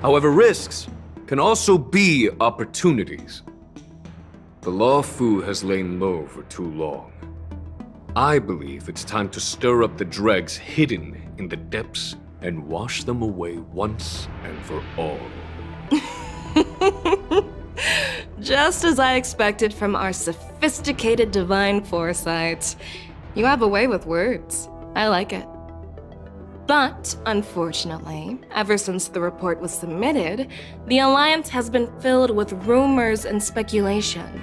However, risks can also be opportunities. The Law Fu has lain low for too long. I believe it's time to stir up the dregs hidden in the depths and wash them away once and for all. Just as I expected from our sophisticated divine foresight. You have a way with words. I like it. But, unfortunately, ever since the report was submitted, the Alliance has been filled with rumors and speculation.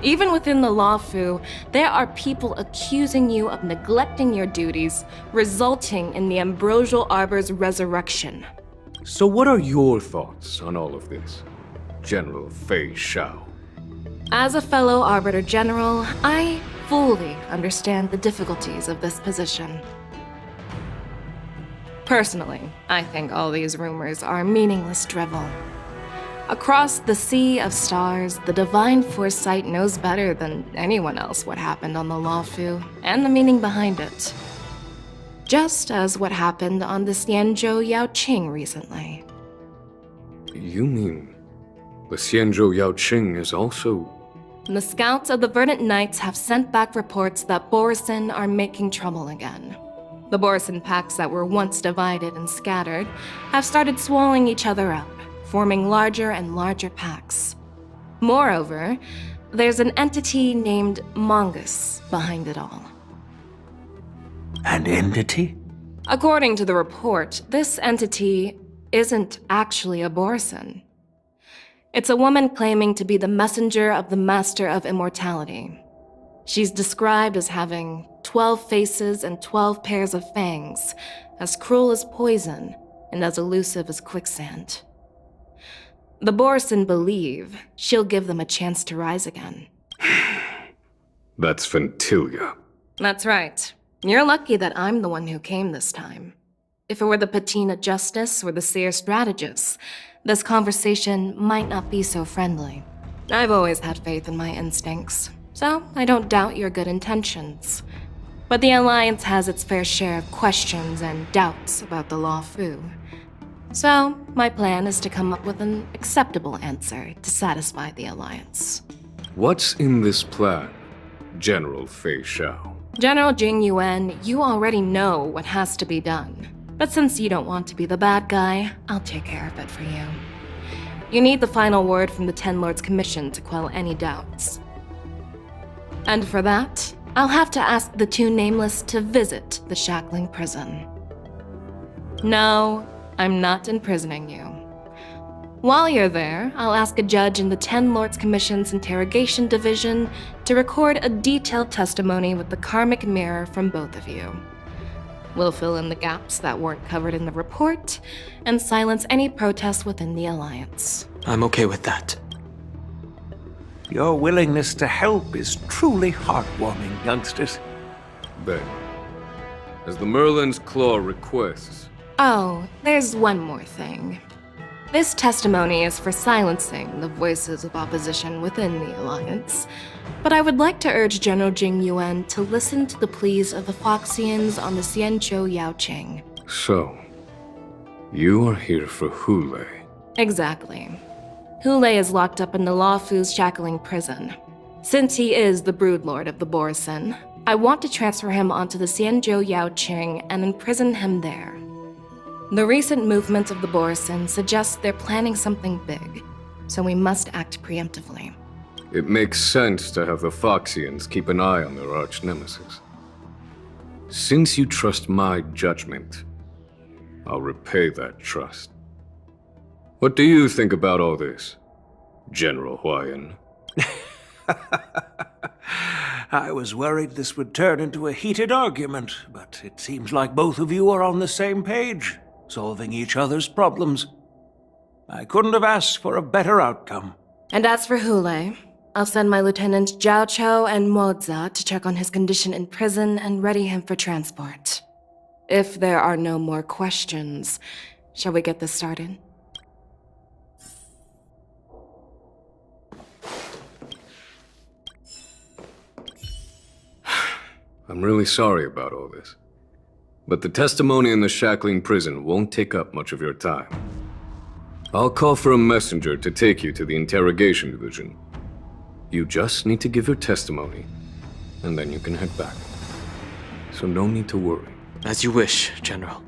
Even within the Lawfu, there are people accusing you of neglecting your duties, resulting in the Ambrosial Arbor's resurrection. So what are your thoughts on all of this, General Fei Shao? As a fellow Arbiter General, I fully understand the difficulties of this position. Personally, I think all these rumors are meaningless drivel. Across the sea of stars, the divine foresight knows better than anyone else what happened on the Lawfu and the meaning behind it. Just as what happened on the Xianzhou Yaoqing recently. You mean the Xianzhou Yaoqing is also... The scouts of the Verdant Knights have sent back reports that Borisin are making trouble again. The Borisin packs that were once divided and scattered have started swallowing each other up, forming larger and larger packs. Moreover, there's an entity named Mongus behind it all. An entity? According to the report, this entity isn't actually a Borisin. It's a woman claiming to be the messenger of the Master of Immortality. She's described as having 12 faces and 12 pairs of fangs, as cruel as poison and as elusive as quicksand. The Borisin believe she'll give them a chance to rise again. That's Ventilia. That's right. You're lucky that I'm the one who came this time. If it were the Patina Justice or the Seer Strategist, this conversation might not be so friendly. I've always had faith in my instincts, so I don't doubt your good intentions. But the Alliance has its fair share of questions and doubts about the Lawfu. So, my plan is to come up with an acceptable answer to satisfy the Alliance. What's in this plan, General Fei Shao? General Jing Yuan, you already know what has to be done. But since you don't want to be the bad guy, I'll take care of it for you. You need the final word from the Ten Lords Commission to quell any doubts. And for that, I'll have to ask the two Nameless to visit the Shackling prison. No, I'm not imprisoning you. While you're there, I'll ask a judge in the Ten Lords Commission's Interrogation Division to record a detailed testimony with the karmic mirror from both of you. We'll fill in the gaps that weren't covered in the report, and silence any protests within the Alliance. I'm okay with that. Your willingness to help is truly heartwarming, youngsters. Then, as the Merlin's Claw requests... Oh, there's one more thing. This testimony is for silencing the voices of opposition within the Alliance, but I would like to urge General Jing Yuan to listen to the pleas of the Foxians on the Xianzhou Yaoqing. So, you are here for Hoolay. Exactly. Hoolay is locked up in the Luofu's shackling prison. Since he is the broodlord of the Borisin, I want to transfer him onto the Xianzhou Yaoqing and imprison him there. The recent movements of the Borisin suggest they're planning something big, so we must act preemptively. It makes sense to have the Foxians keep an eye on their arch-nemesis. Since you trust my judgment, I'll repay that trust. What do you think about all this, General Huayan? I was worried this would turn into a heated argument, but it seems like both of you are on the same page, solving each other's problems. I couldn't have asked for a better outcome. And as for Hoolay, I'll send my Lieutenant Zhao Chou and Moza to check on his condition in prison and ready him for transport. If there are no more questions, shall we get this started? I'm really sorry about all this. But the testimony in the shackling prison won't take up much of your time. I'll call for a messenger to take you to the interrogation division. You just need to give your testimony, and then you can head back. So no need to worry. As you wish, General.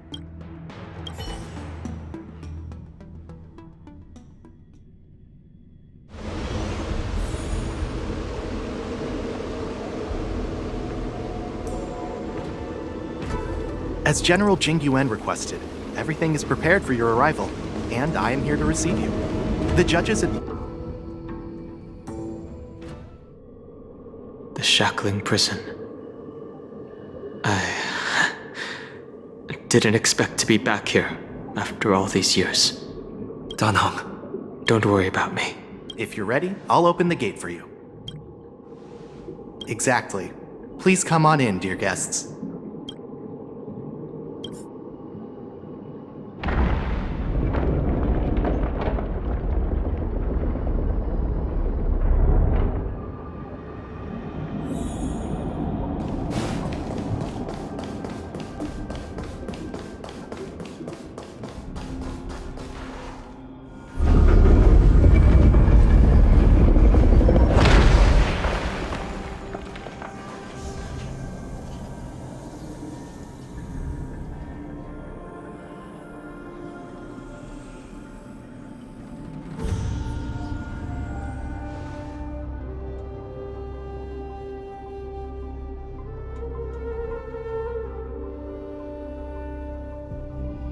As General Jing Yuan requested, everything is prepared for your arrival, and I am here to receive you. The judges The shackling prison. I didn't expect to be back here after all these years. Danhong. Don't worry about me. If you're ready, I'll open the gate for you. Exactly. Please come on in, dear guests.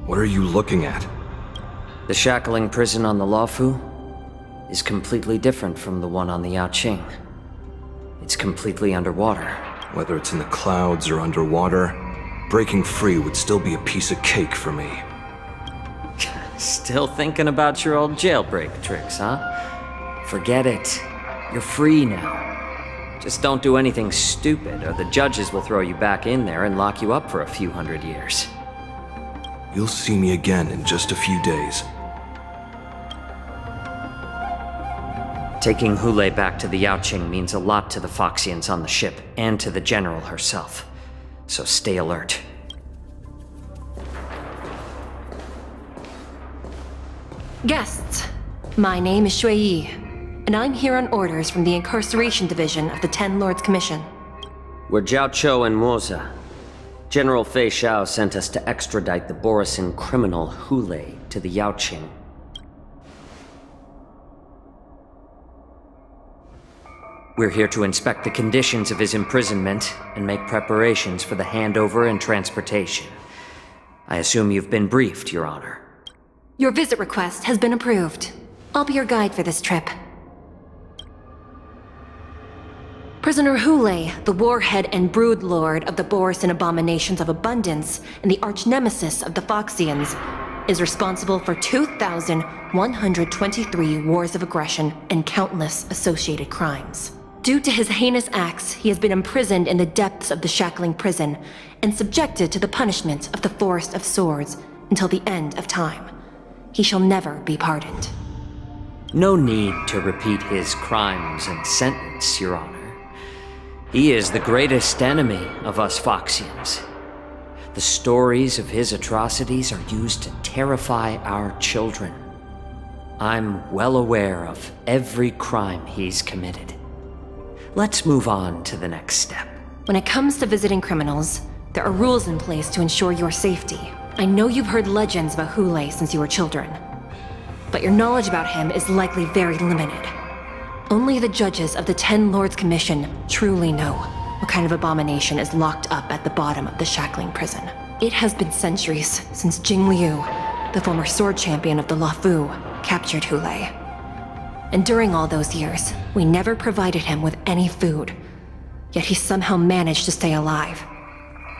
What are you looking at? The shackling prison on the Luofu is completely different from the one on the Yaoqing. It's completely underwater. Whether it's in the clouds or underwater, breaking free would still be a piece of cake for me. Still thinking about your old jailbreak tricks, huh? Forget it. You're free now. Just don't do anything stupid, or the judges will throw you back in there and lock you up for a few hundred years. You'll see me again in just a few days. Taking Hoolay back to the Yaoqing means a lot to the Foxians on the ship, and to the General herself. So stay alert. Guests, my name is Shui Yi, and I'm here on orders from the Incarceration Division of the Ten Lords Commission. We're Zhao Chou and Moza. General Fei Xiao sent us to extradite the Borisin criminal Hoolay to the Yaoqing. We're here to inspect the conditions of his imprisonment and make preparations for the handover and transportation. I assume you've been briefed, Your Honor. Your visit request has been approved. I'll be your guide for this trip. Prisoner Hoolay, the warhead and broodlord of the Borisin Abominations of Abundance and the arch-nemesis of the Foxians, is responsible for 2,123 wars of aggression and countless associated crimes. Due to his heinous acts, he has been imprisoned in the depths of the shackling prison and subjected to the punishment of the Forest of Swords until the end of time. he shall never be pardoned. No need to repeat his crimes and sentence, Your Honor. He is the greatest enemy of us Foxians. The stories of his atrocities are used to terrify our children. I'm well aware of every crime he's committed. Let's move on to the next step. When it comes to visiting criminals, there are rules in place to ensure your safety. I know you've heard legends about Hoolay since you were children, but your knowledge about him is likely very limited. Only the judges of the Ten Lords Commission truly know what kind of abomination is locked up at the bottom of the shackling prison. It has been centuries since Jing Liu, the former sword champion of the Luofu, captured Hoolay. And during all those years, we never provided him with any food. Yet he somehow managed to stay alive.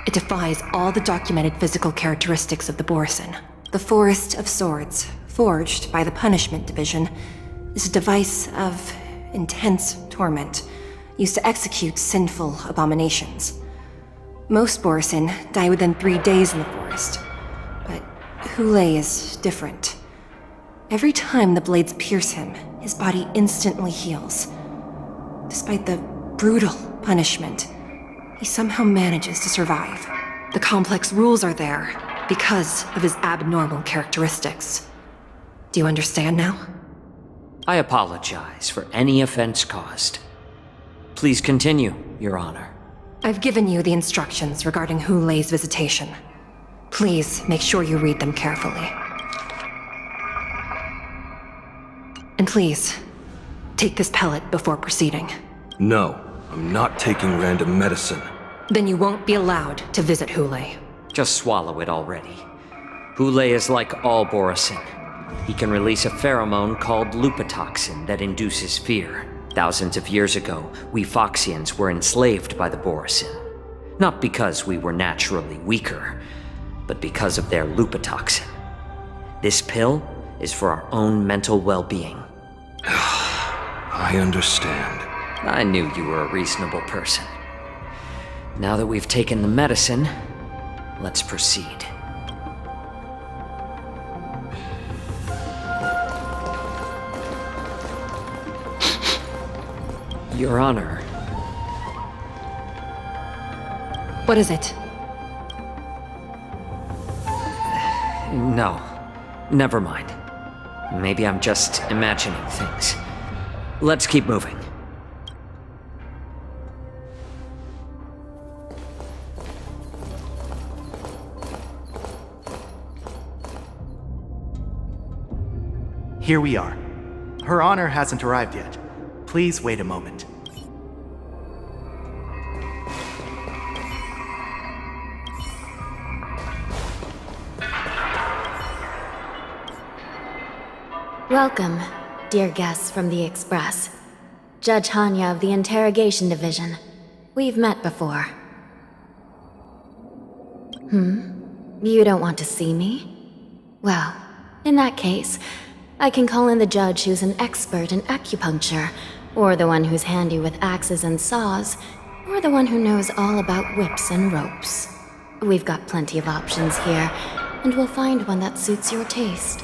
It defies all the documented physical characteristics of the Borisin. The Forest of Swords, forged by the Punishment Division, is a device of intense torment, used to execute sinful abominations. Most Borisin die within 3 days in the forest, but Hoolay is different. Every time the blades pierce him, his body instantly heals. Despite the brutal punishment, he somehow manages to survive. The complex rules are there because of his abnormal characteristics. Do you understand now? I apologize for any offense caused. Please continue, Your Honor. I've given you the instructions regarding Hoolay's visitation. Please make sure you read them carefully. And please, take this pellet before proceeding. No, I'm not taking random medicine. Then you won't be allowed to visit Hoolay. Just swallow it already. Hoolay is like all Borisin. He can release a pheromone called lupatoxin that induces fear. Thousands of years ago, we Foxians were enslaved by the Borisin. Not because we were naturally weaker, but because of their lupatoxin. This pill is for our own mental well-being. I understand. I knew you were a reasonable person. Now that we've taken the medicine, let's proceed. Your Honor. What is it? No. Never mind. Maybe I'm just imagining things. Let's keep moving. Here we are. Her Honor hasn't arrived yet. Please wait a moment. Welcome, dear guests from the Express. Judge Hanya of the Interrogation Division. We've met before. You don't want to see me? Well, in that case, I can call in the judge who's an expert in acupuncture, or the one who's handy with axes and saws, or the one who knows all about whips and ropes. We've got plenty of options here, and we'll find one that suits your taste.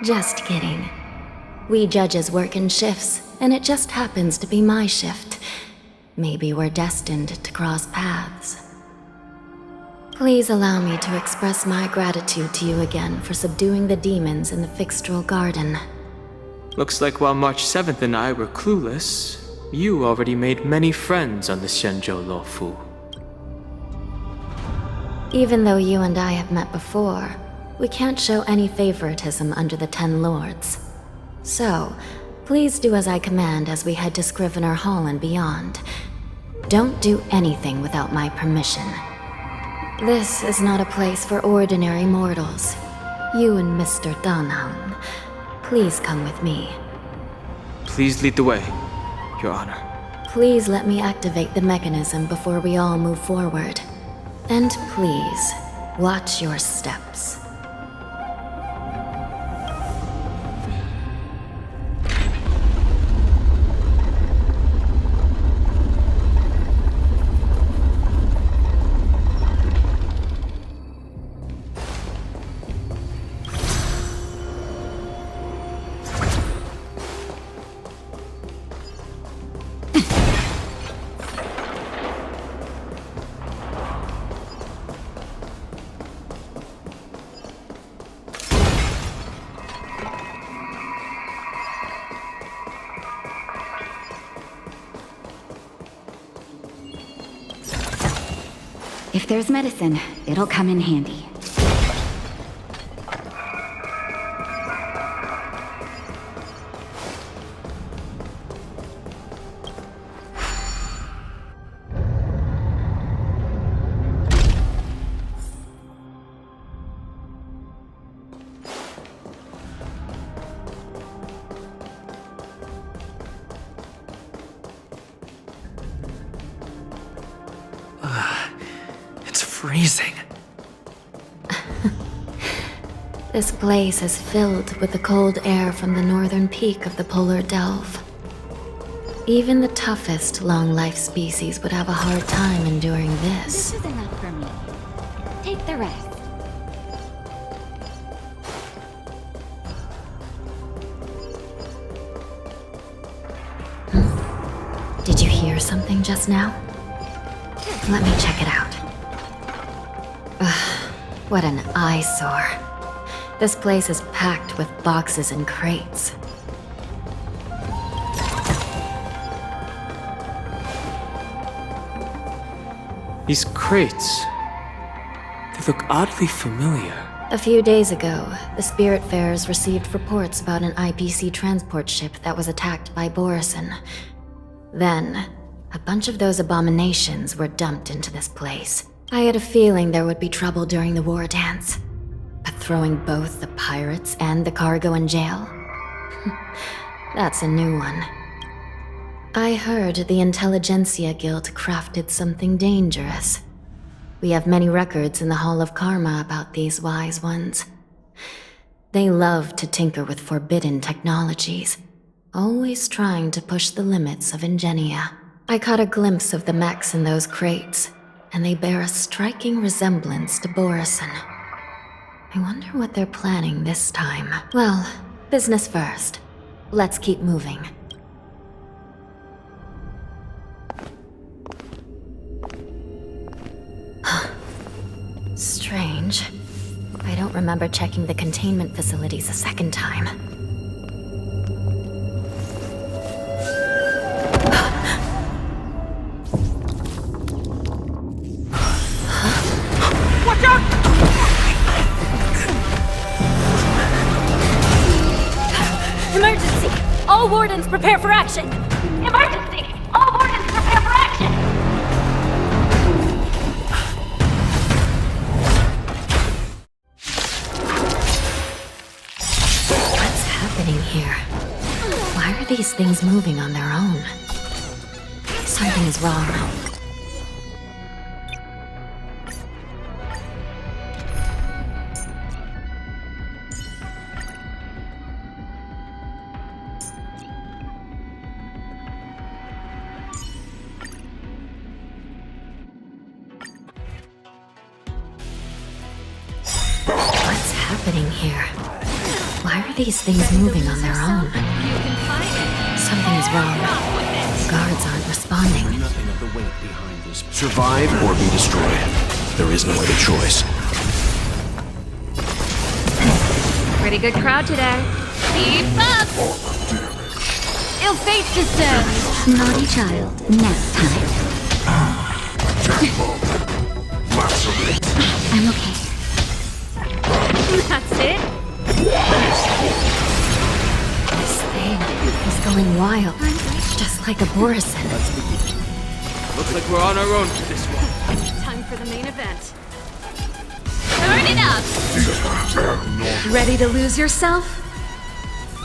Just kidding. We judges work in shifts, and it just happens to be my shift. Maybe we're destined to cross paths. Please allow me to express my gratitude to you again for subduing the demons in the Fixtral Garden. Looks like while March 7th and I were clueless, you already made many friends on the Shenzhou Luofu. Even though you and I have met before, we can't show any favoritism under the Ten Lords. So, please do as I command as we head to Scrivener Hall and beyond. Don't do anything without my permission. This is not a place for ordinary mortals. You and Mr. Danhang, please come with me. Please lead the way, Your Honor. Please let me activate the mechanism before we all move forward. And please, watch your steps. If there's medicine, it'll come in handy. It's freezing. This place is filled with the cold air from the northern peak of the polar delve. Even the toughest long-life species would have a hard time enduring this. This is enough for me. Take the rest. Did you hear something just now? Let me check it out. Ugh, what an eyesore. This place is packed with boxes and crates. These crates. They look oddly familiar. A few days ago, the Spiritfarers received reports about an IPC transport ship that was attacked by Borison. Then, a bunch of those abominations were dumped into this place. I had a feeling there would be trouble during the war dance. But throwing both the pirates and the cargo in jail? That's a new one. I heard the Intelligentsia Guild crafted something dangerous. We have many records in the Hall of Karma about these wise ones. They love to tinker with forbidden technologies, always trying to push the limits of Ingenia. I caught a glimpse of the mechs in those crates, and they bear a striking resemblance to Borison. I wonder what they're planning this time. Well, business first. Let's keep moving. Strange. I don't remember checking the containment facilities a second time. Watch out! Emergency! All wardens prepare for action! Emergency! All wardens prepare for action! What's happening here? Why are these things moving on their own? Something is wrong. What's happening here? Why are these things moving on their own? Something is wrong. The guards aren't responding. Nothing of the weight behind this. Survive or be destroyed. There is no other choice. Pretty good crowd today. Keep up! Ill fate descends! Naughty child, nap time. I'm okay. That's it? This thing is going wild. Just like a Borison. Looks like we're on our own for this one. Time for the main event. Turn it up! Ready to lose yourself?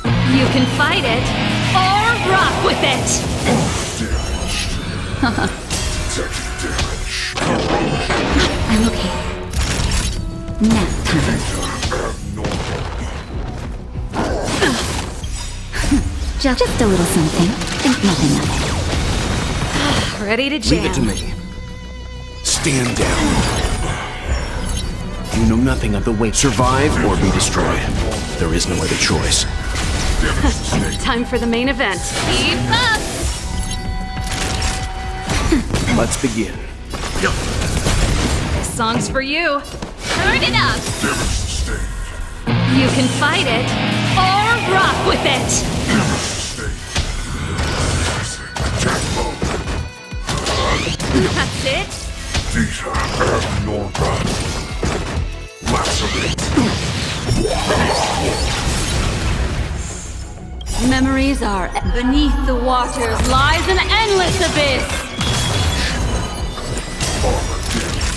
You can fight it, or rock with it! I'm okay. Nap time. Just a little something. Think nothing of it. Ready to jam. Leave it to me. Stand down. You know nothing of the weight. Survive or be destroyed. There is no other choice. Time for the main event. Keep up! Let's begin. This song's for you. Turn it up! You can fight it, or rock with it! That's it? Memories are beneath the waters lies an endless abyss.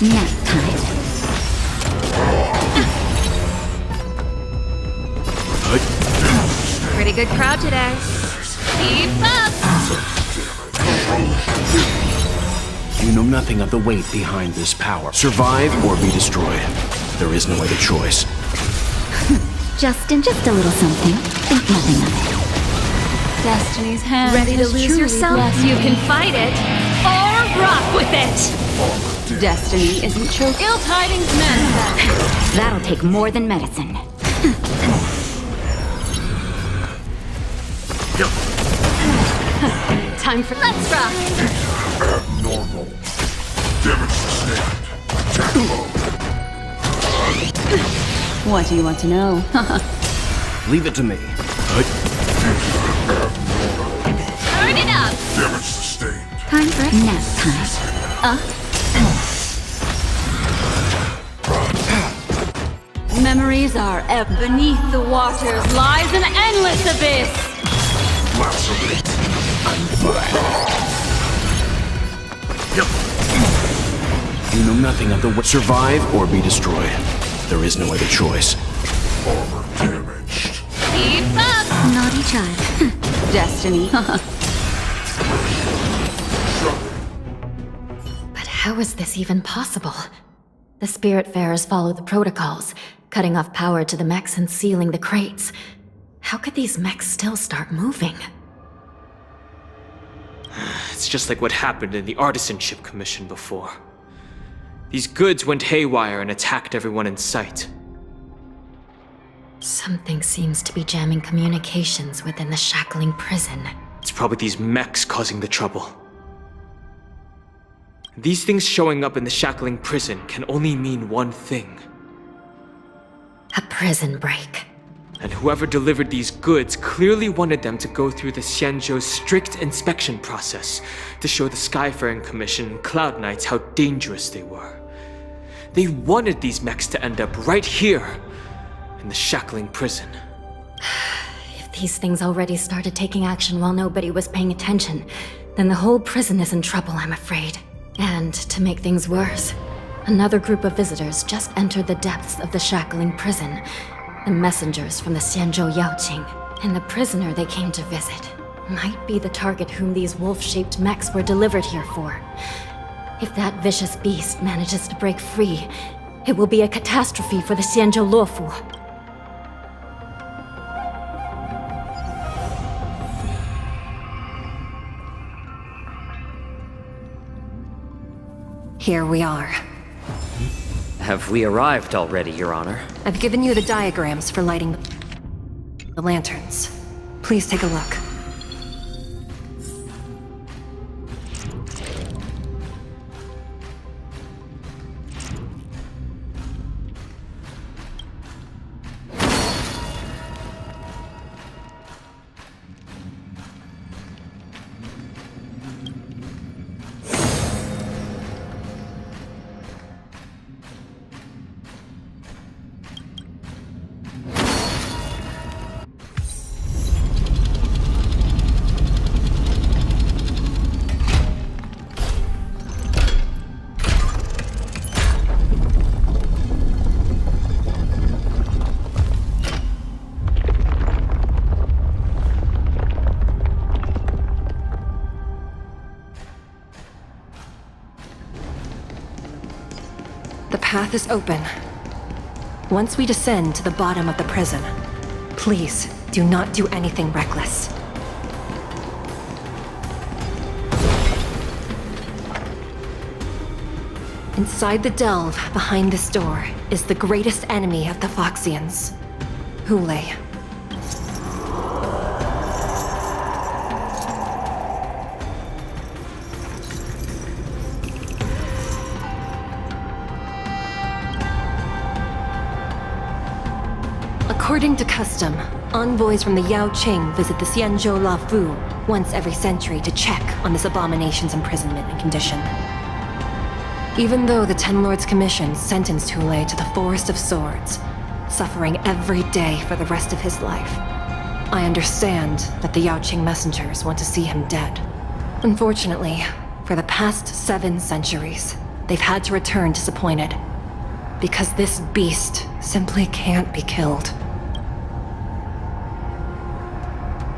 Nap time. Pretty good crowd today. Keep up! You know nothing of the weight behind this power. Survive or be destroyed. There is no other choice. Justin, just a little something. Think nothing of it. Destiny's hand. Ready to has lose truly yourself? blessed You can fight it, or rock with it! Destiny isn't choke. Ill tidings manifest. That'll take more than medicine. Time for let's rock. Abnormal. Damage sustained. What do you want to know? Leave it to me. Turn it up. Damage sustained. Time for nap time. Memories are beneath the waters lies an endless abyss. Lacerate. You know nothing of the way. Survive or be destroyed. There is no other choice. Armor damaged. Keep up. Naughty child. Destiny. But how is this even possible? The Spiritfarers follow the protocols, cutting off power to the mechs and sealing the crates. How could these mechs still start moving? It's just like what happened in the Artisanship Commission before. These goods went haywire and attacked everyone in sight. Something seems to be jamming communications within the shackling prison. It's probably these mechs causing the trouble. These things showing up in the shackling prison can only mean one thing. A prison break. And whoever delivered these goods clearly wanted them to go through the Xianzhou's strict inspection process to show the Skyfaring Commission and Cloud Knights how dangerous they were. They wanted these mechs to end up right here, in the shackling prison. If these things already started taking action while nobody was paying attention, then the whole prison is in trouble, I'm afraid. And to make things worse, another group of visitors just entered the depths of the shackling prison. The messengers from the Xianzhou Yaoqing, and the prisoner they came to visit might be the target whom these wolf-shaped mechs were delivered here for. If that vicious beast manages to break free, it will be a catastrophe for the Xianzhou Luofu. Here we are. Have we arrived already, Your Honor? I've given you the diagrams for lighting the lanterns. Please take a look. The path is open. Once we descend to the bottom of the prison, please do not do anything reckless. Inside the delve behind this door is the greatest enemy of the Foxians, Hoolay. According to custom, envoys from the Yaoqing visit the Xianzhou Luofu once every century to check on this abomination's imprisonment and condition. Even though the Ten Lords Commission sentenced Hoolay to the Forest of Swords, suffering every day for the rest of his life, I understand that the Yaoqing messengers want to see him dead. Unfortunately, for the past 7 centuries, they've had to return disappointed. Because this beast simply can't be killed.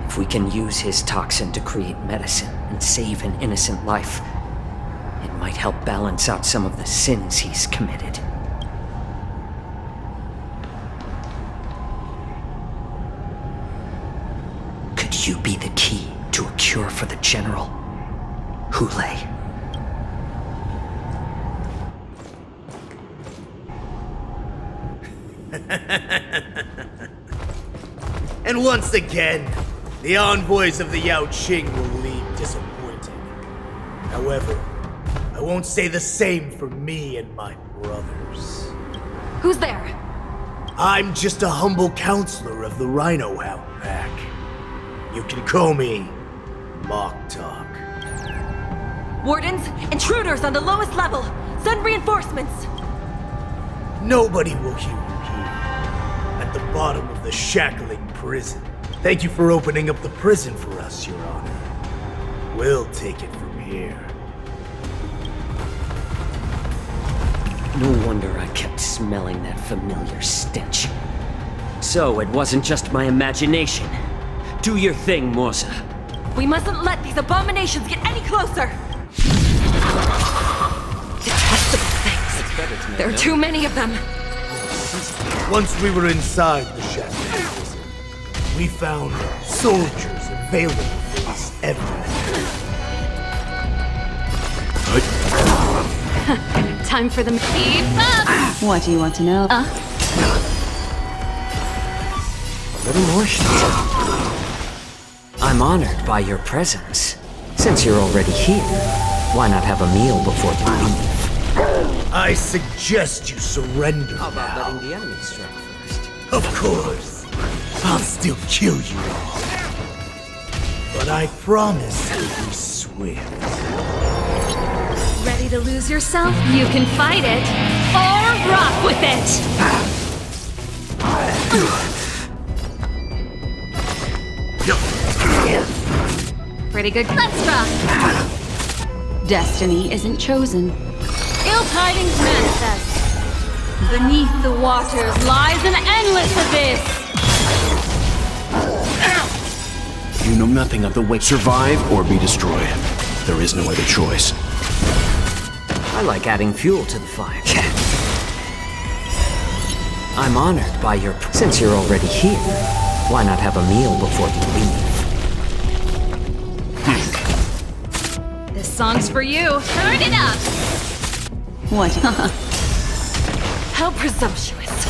If we can use his toxin to create medicine and save an innocent life, it might help balance out some of the sins he's committed. Could you be the key to a cure for the General? Hoolay. And once again, the envoys of the Yaoqing will leave disappointed. However, I won't say the same for me and my brothers. Who's there? I'm just a humble counselor of the Rhino Hound Pack. You can call me Mock Talk. Wardens, intruders on the lowest level! Send reinforcements! Nobody will hear you here. At the bottom of the shackling prison. Thank you for opening up the prison for us, Your Honor. We'll take it from here. No wonder I kept smelling that familiar stench. So it wasn't just my imagination. Do your thing, Morza. We mustn't let these abominations get any closer! Detestable things. There are too many of them. Once we were inside the shackling prison, we found soldiers available for us everywhere. Time for them. Keep up! What do you want to know? A little more I'm honored by your presence. Since you're already here, why not have a meal before you leave? I suggest you surrender. How about letting the enemy strike first? Of course. I'll still kill you all. But I promise it'll be swift. Ready to lose yourself? You can fight it, or rock with it! Pretty good. Let's rock! Destiny isn't chosen. Ill tidings manifest. Beneath the waters lies an endless abyss. You know nothing of the way. Survive or be destroyed. There is no other choice. I like adding fuel to the fire. I'm honored by your... Since you're already here, why not have a meal before you leave? This song's for you. Turn it up! What? How presumptuous.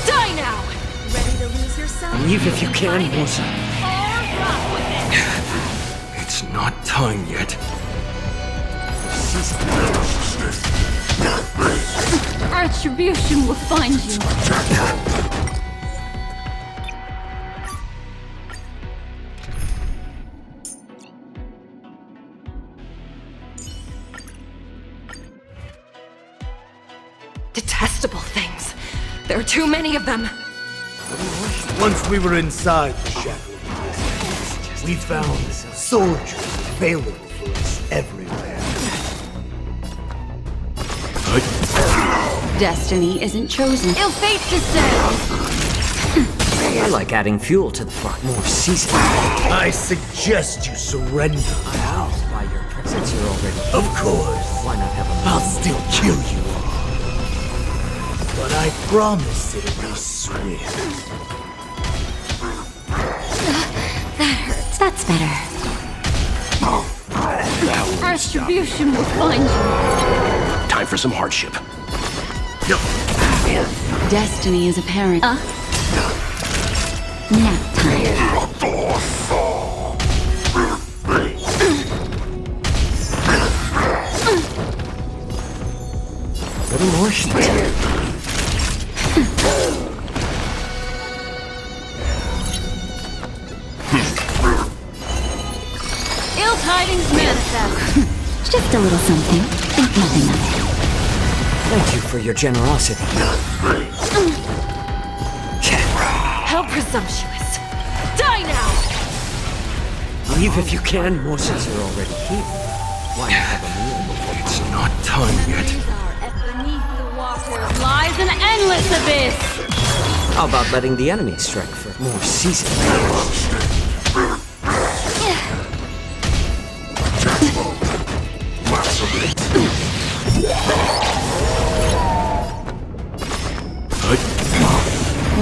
Die now! Ready to lose yourself? Leave if you can, Morza. Or rock with it! It's not time yet. Retribution will find you. Detestable things. There are too many of them. Once we were inside the shackling prison, we found soldiers available for us everywhere. Destiny isn't chosen. Ill fate descends. I like adding fuel to the fire. More seasoning. I suggest you surrender. Now, by your presence, you're already... Of course. Why not have a... I'll still kill you all. But I promise it'll be swift. That hurts. That's better. Retribution will find you. Time for some hardship. Destiny is apparent. Nap time. A little more Ill tidings manifest. Just a little something. Think nothing of it. Thank you for your generosity. How presumptuous! Die now! Leave if you can, more since you're already here. Why not have a meal before It's not time yet. Beneath the waters lies an endless abyss! How about letting the enemy strike for more seasoning?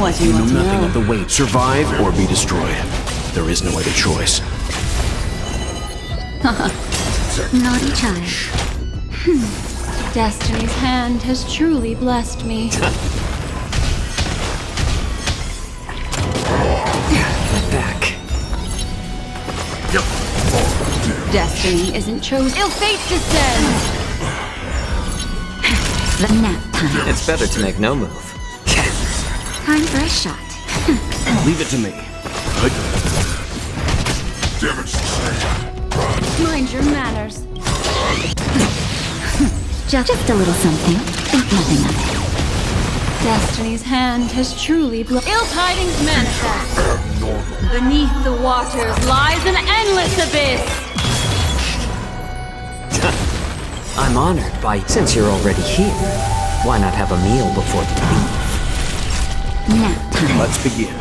What do you know nothing of the weight. Survive or be destroyed. There is no other choice. Naughty child. Destiny's hand has truly blessed me. Back. Destiny isn't chosen. Ill fate descends! The nap time. It's better to make no move. Time for a shot. Leave it to me. Mind your manners. Just a little something. Think nothing of it. Destiny's hand has truly blessed. Ill tidings manifest. Beneath the waters lies an endless abyss. I'm honored by, since you're already here, why not have a meal before you leave? Nap time. Let's begin.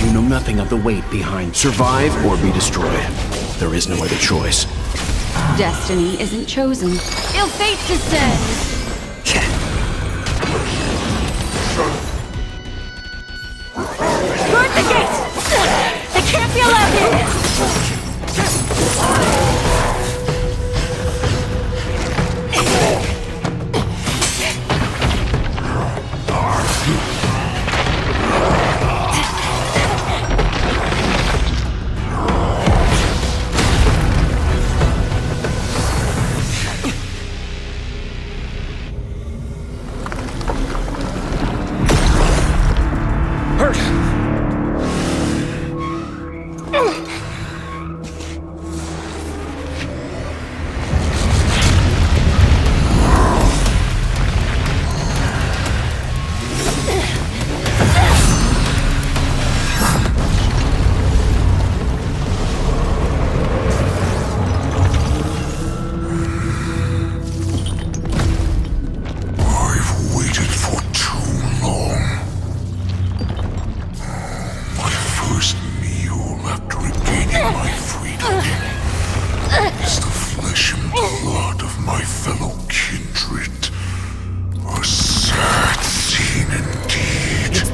You know nothing of the weight behind. Survive or be destroyed. There is no other choice. Destiny isn't chosen. Ill fate descends. Guard the gate! They can't be allowed in!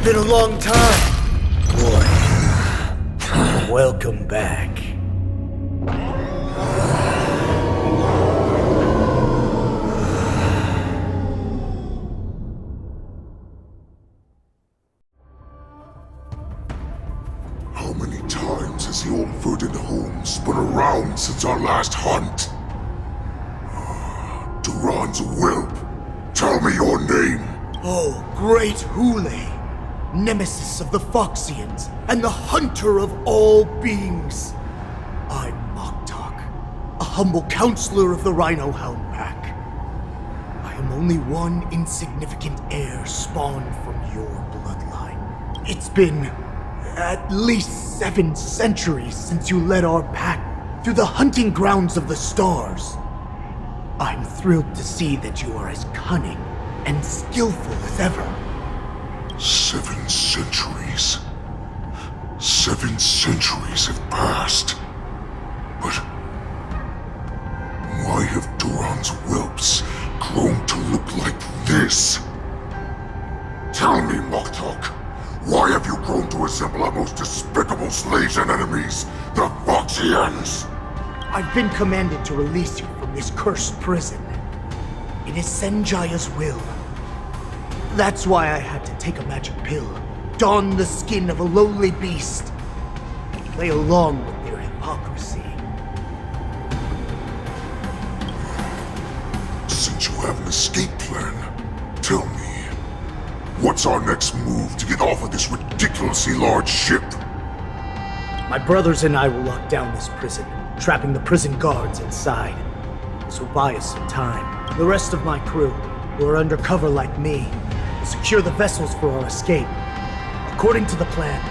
Been a long time, boy. Welcome back. How many times has the old verdant home spun around since our last hunt? Duran's whelp, tell me your name. Oh, great Hoolay, nemesis of the Foxians and the hunter of all beings. I'm Moktok, a humble counselor of the Rhino Hound Pack. I am only one insignificant heir spawned from your bloodline. It's been at least 7 centuries since you led our pack through the hunting grounds of the stars. I'm thrilled to see that you are as cunning and skillful as ever. 7 centuries. 7 centuries have passed. But why have Duran's whelps grown to look like this? Tell me, Moktok, why have you grown to resemble our most despicable slaves and enemies, the Foxians? I've been commanded to release you from this cursed prison. It is Senjaya's will. That's why I had to take a magic pill, don the skin of a lowly beast, and play along with their hypocrisy. Since you have an escape plan, tell me, what's our next move to get off of this ridiculously large ship? My brothers and I will lock down this prison, trapping the prison guards inside. This will buy us some time. The rest of my crew, who are undercover like me, will secure the vessels for our escape. According to the plan,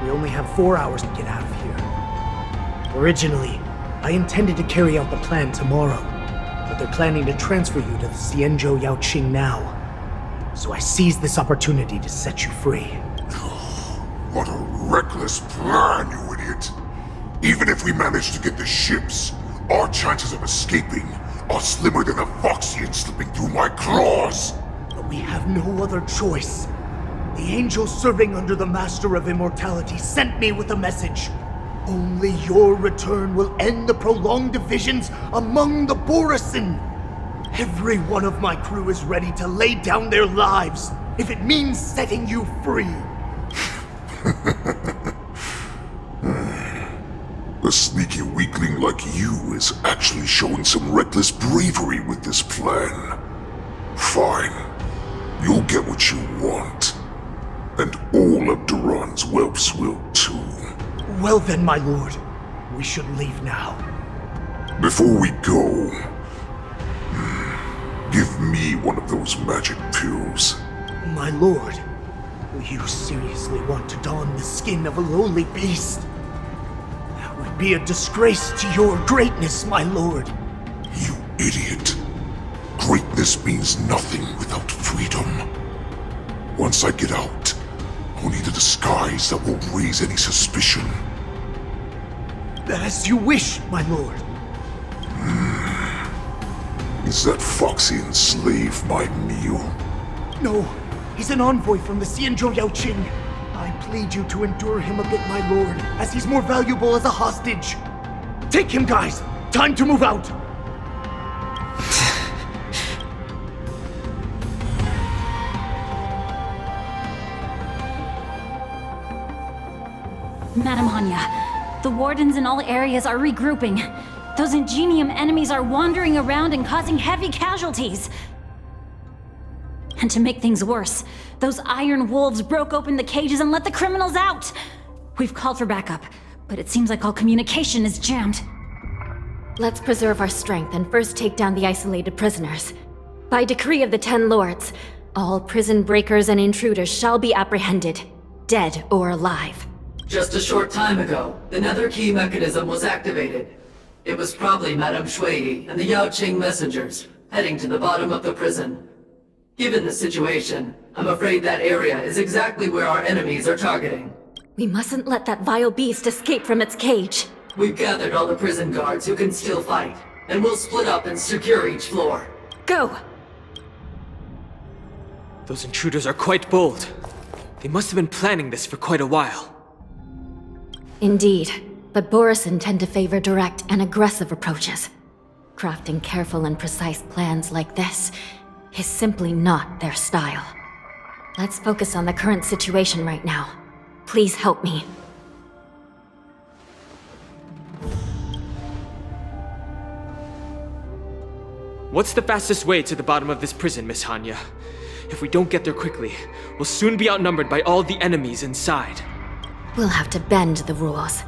we only have 4 hours to get out of here. Originally, I intended to carry out the plan tomorrow, but they're planning to transfer you to the Xianzhou Yaoqing now. So I seized this opportunity to set you free. What a reckless plan, you idiot! Even if we manage to get the ships, our chances of escaping are slimmer than a Foxian slipping through my claws! But we have no other choice. The angel serving under the Master of Immortality sent me with a message. Only your return will end the prolonged divisions among the Borisin. Every one of my crew is ready to lay down their lives if it means setting you free. A sneaky weakling like you is actually showing some reckless bravery with this plan. Fine. You'll get what you want. And all of Duran's whelps will too. Well then, my lord. We should leave now. Before we go, give me one of those magic pills. My lord, you seriously want to don the skin of a lowly beast? That would be a disgrace to your greatness, my lord. You idiot. Greatness means nothing without freedom. Once I get out, I'll need a disguise that won't raise any suspicion. As you wish, my lord. Is that Foxian slave my meal? No, he's an envoy from the Xianzhou Yaoqing. I plead you to endure him a bit, my lord, as he's more valuable as a hostage. Take him, guys! Time to move out! Madam Hanya, the wardens in all areas are regrouping. Those Ingenium enemies are wandering around and causing heavy casualties. And to make things worse, those iron wolves broke open the cages and let the criminals out! We've called for backup, but it seems like all communication is jammed. Let's preserve our strength and first take down the isolated prisoners. By decree of the 10 Lords, all prison breakers and intruders shall be apprehended, dead or alive. Just a short time ago, the nether key mechanism was activated. It was probably Madame Shui and the Yaoqing messengers, heading to the bottom of the prison. Given the situation, I'm afraid that area is exactly where our enemies are targeting. We mustn't let that vile beast escape from its cage. We've gathered all the prison guards who can still fight, and we'll split up and secure each floor. Go! Those intruders are quite bold. They must have been planning this for quite a while. Indeed, but Borisin tend to favor direct and aggressive approaches. Crafting careful and precise plans like this is simply not their style. Let's focus on the current situation right now. Please help me. What's the fastest way to the bottom of this prison, Miss Hanya? If we don't get there quickly, we'll soon be outnumbered by all the enemies inside. We'll have to bend the rules.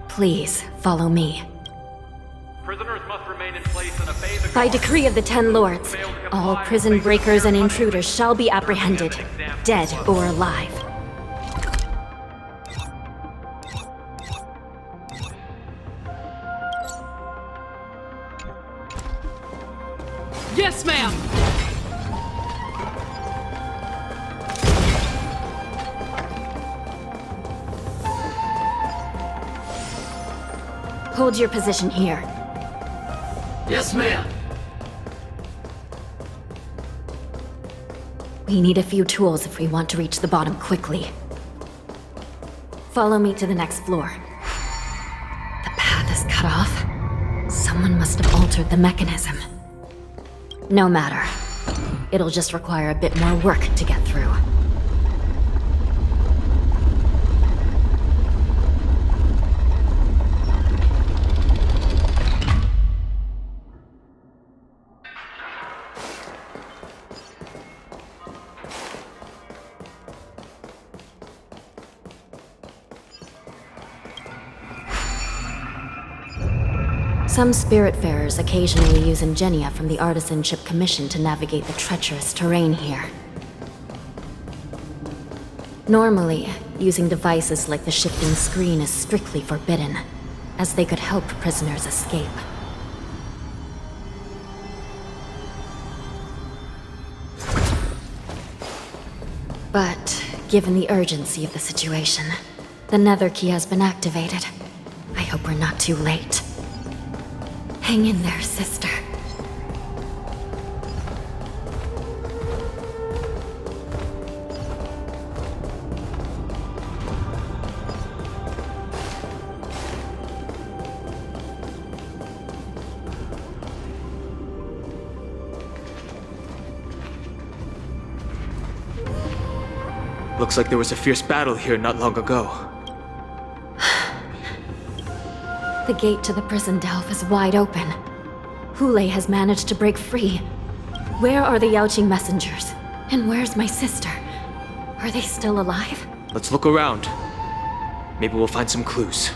Please, follow me. Prisoners must remain in place in a phase of By decree of the 10 Lords, all prison breakers and intruders shall be apprehended, dead or alive. Yes, ma'am! Hold your position here. Yes, ma'am. We need a few tools if we want to reach the bottom quickly. Follow me to the next floor. The path is cut off. Someone must have altered the mechanism. No matter. It'll just require a bit more work to get through. Some Spiritfarers occasionally use ingenia from the Artisanship Commission to navigate the treacherous terrain here. Normally, using devices like the shifting screen is strictly forbidden, as they could help prisoners escape. But, given the urgency of the situation, the Nether Key has been activated. I hope we're not too late. Hang in there, sister. Looks like there was a fierce battle here not long ago. The gate to the prison delve is wide open. Hoolay has managed to break free. Where are the Yaoqing messengers? And where's my sister? Are they still alive? Let's look around. Maybe we'll find some clues.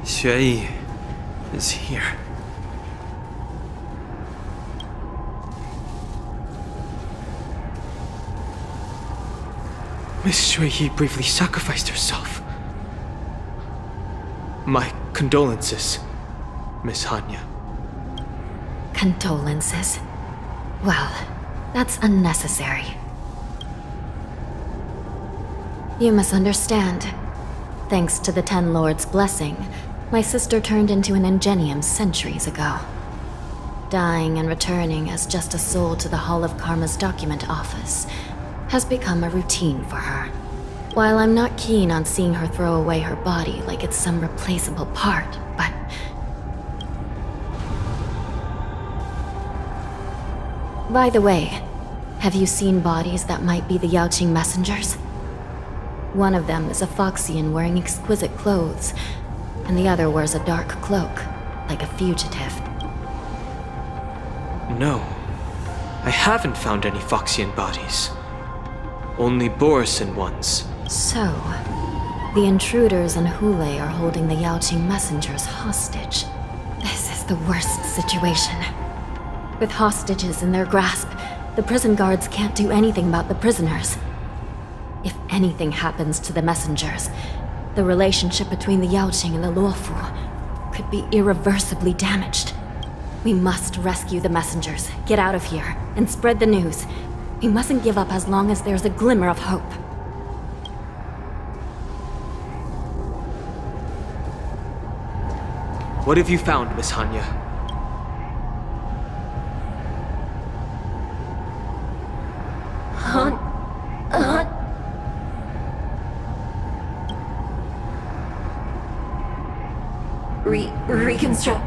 Xueyi is here. Miss Xueyi bravely sacrificed herself. My condolences, Miss Hanya. Condolences. Well, that's unnecessary. You misunderstand. Thanks to the Ten Lords' blessing, my sister turned into an ingenium centuries ago. Dying and returning as just a soul to the Hall of Karma's document office has become a routine for her. While I'm not keen on seeing her throw away her body like it's some replaceable part, but... By the way, have you seen bodies that might be the Yaoqing messengers? One of them is a Foxian wearing exquisite clothes, and the other wears a dark cloak, like a fugitive. No, I haven't found any Foxian bodies. Only Borisan ones. So, the intruders and Hoolay are holding the Yaoqing messengers hostage. This is the worst situation. With hostages in their grasp, the prison guards can't do anything about the prisoners. If anything happens to the messengers, the relationship between the Yaoqing and the Luofu could be irreversibly damaged. We must rescue the messengers, get out of here, and spread the news. We mustn't give up as long as there's a glimmer of hope. What have you found, Miss Hanya? Reconstruct.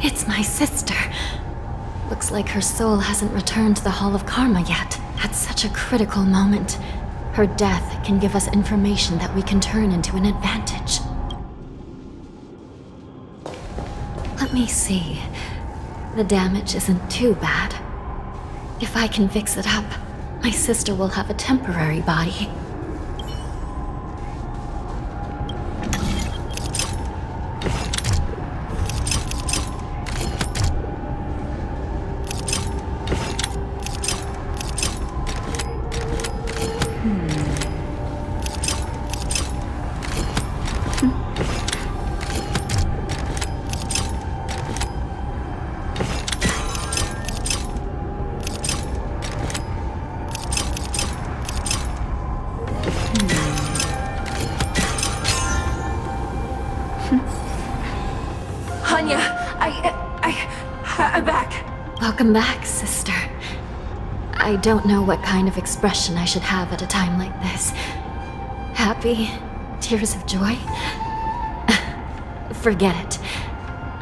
It's my sister. Looks like her soul hasn't returned to the Hall of Karma yet. At such a critical moment, her death can give us information that we can turn into an advantage. Let me see. The damage isn't too bad. If I can fix it up, my sister will have a temporary body. Hanya, I'm back. Welcome back, sister. I don't know what kind of expression I should have at a time like this. Happy? Tears of joy? Forget it.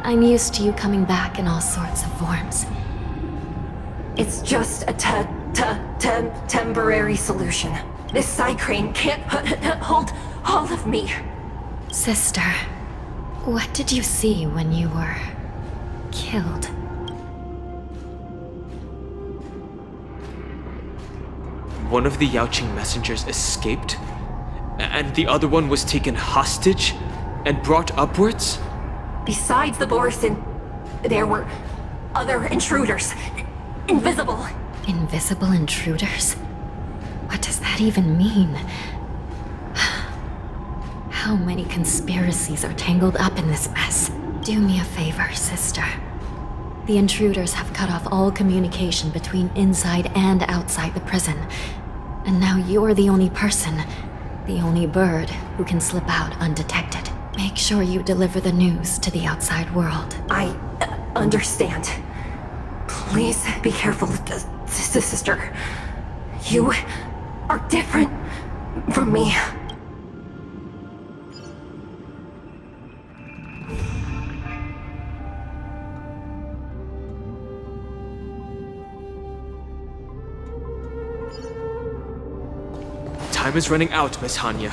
I'm used to you coming back in all sorts of forms. It's just a temporary solution. This Psycrane can't hold all of me. Sister, what did you see when you were killed? One of the Yaoqing messengers escaped, and the other one was taken hostage and brought upwards? Besides the Borison, there were other intruders. Invisible. Invisible intruders? What does that even mean? How many conspiracies are tangled up in this mess? Do me a favor, sister. The intruders have cut off all communication between inside and outside the prison. And now you're the only person, the only bird, who can slip out undetected. Make sure you deliver the news to the outside world. I understand. Please be careful, sister. You are different from me. Time is running out, Miss Hanya.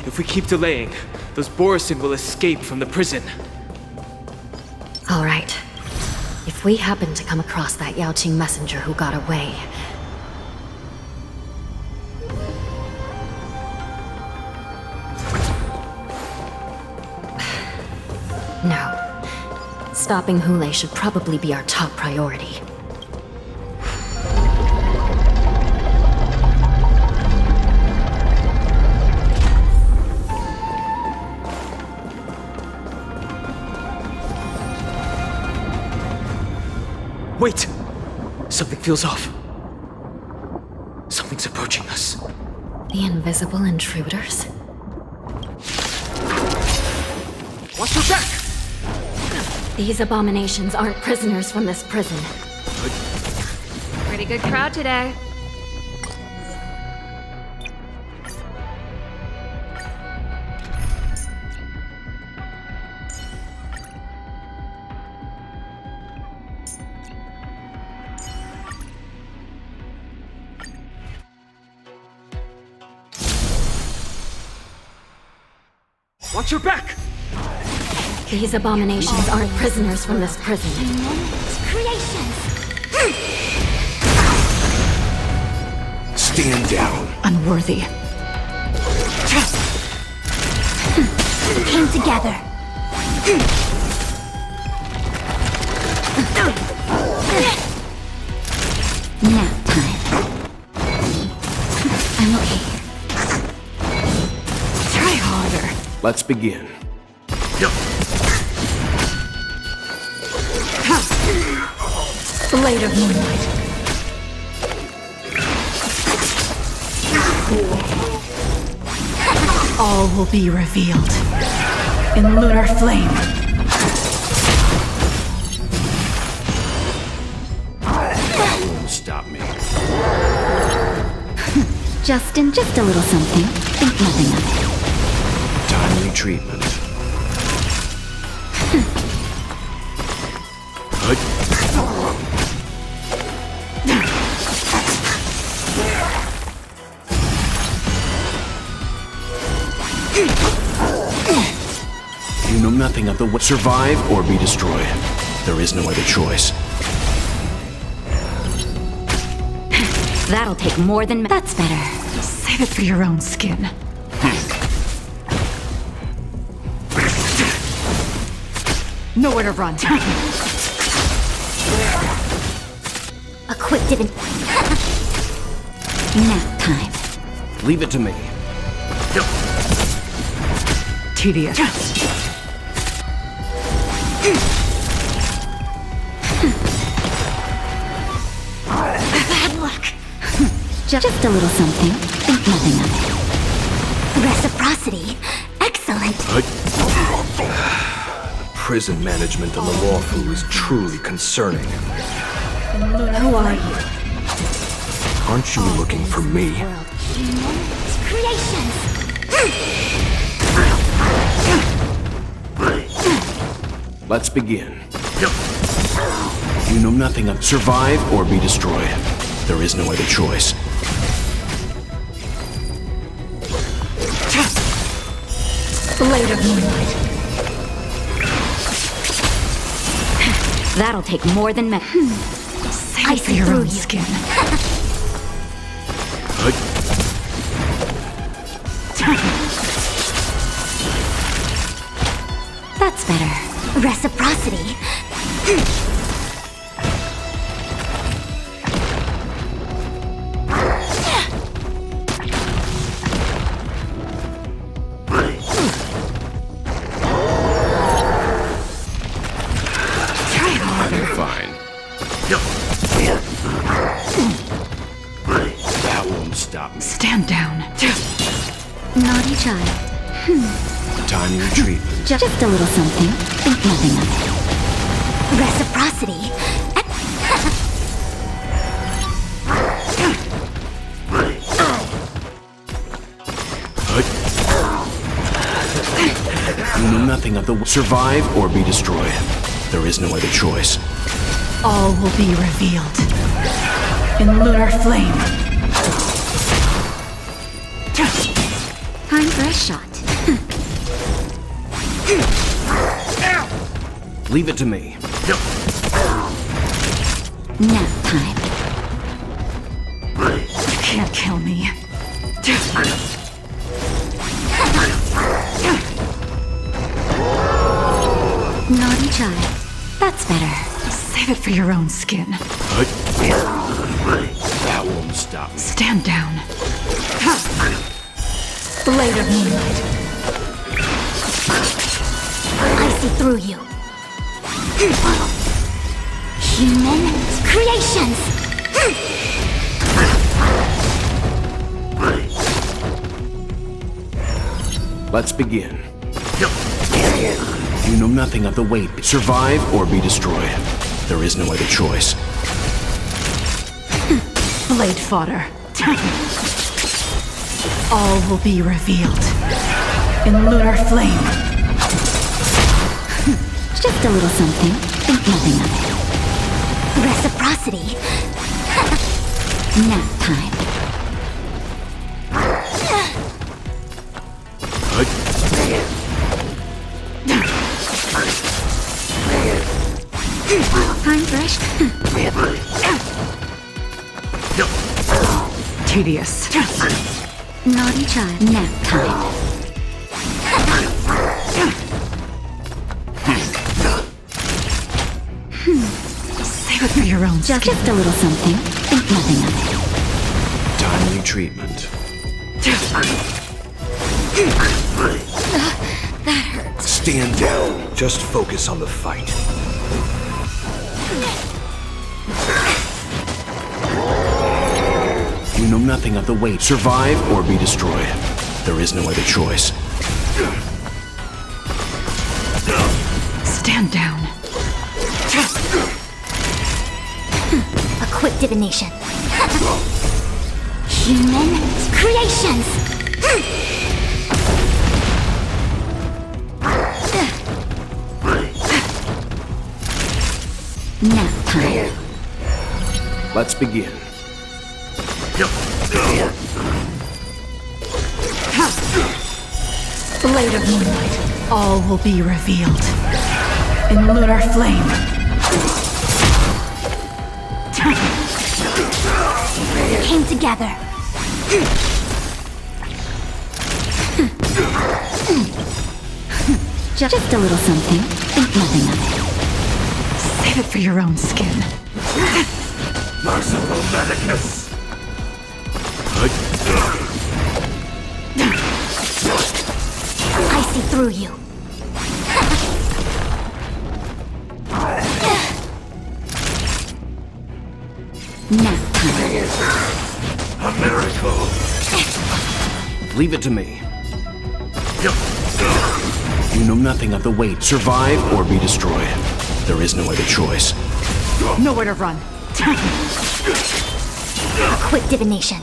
If we keep delaying, those Borison will escape from the prison. All right. If we happen to come across that Yaoqing messenger who got away... No. Stopping Hoolay should probably be our top priority. Wait! Something feels off. Something's approaching us. The invisible intruders? Watch your back! These abominations aren't prisoners from this prison. Pretty good crowd today. Watch your back! These abominations aren't prisoners from this prison. Creations! Stand down. Unworthy. Came together. Nap time. I'm okay. Try harder. Let's begin. Blade of moonlight. All will be revealed in lunar flame. That won't stop me. Justin, just a little something. Think nothing of it. Timely treatment. You know nothing of the way. Survive or be destroyed. There is no other choice. That'll take more than... That's better. Save it for your own skin. Nowhere to run. A quick didn't... Nap time. Leave it to me. Tedious. Bad luck. Just a little something. Think nothing of it. Reciprocity. Excellent. Prison management on the Lawfu is truly concerning. Who are you? Aren't you looking for me? Creations! Let's begin. You know nothing of survive or be destroyed. There is no other choice. Blade of moonlight. That'll take more than me. I see your own skin. That's better. Reciprocity. Fine. That won't stop me. Stand down. Naughty child. Time retreatment. Just a little something. Think nothing of it. Reciprocity. You know nothing of the survive or be destroyed. There is no other choice. All will be revealed in lunar flame. Time for a shot. Leave it to me. Nap time. You can't kill me. Naughty child. That's better. Save it for your own skin. That won't stop me. Stand down. Blade of moonlight. I see through you. Human creations. Let's begin. You know nothing of the weight. Survive or be destroyed. There is no other choice. Blade fodder. All will be revealed in lunar flame. Just a little something. Think nothing of it. Reciprocity. Nap time. Time fresh. Tedious. Naughty child. Nap time. Save it for your own skin. Just a little something. Think nothing of it. Timely treatment. That hurts. Stand down. Just focus on the fight. You know nothing of the weight. Survive or be destroyed. There is no other choice. Stand down. A quick divination. Human creations. Nap time. Let's begin. Blade of moonlight. All will be revealed in lunar flame. Came together. Just a little something. Think nothing of it. Save it for your own skin. Merciful Medicus! I see through you. Nap time. A miracle! Leave it to me. You know nothing of the weight. Survive or be destroyed. There is no other choice. Nowhere to run. A quick divination.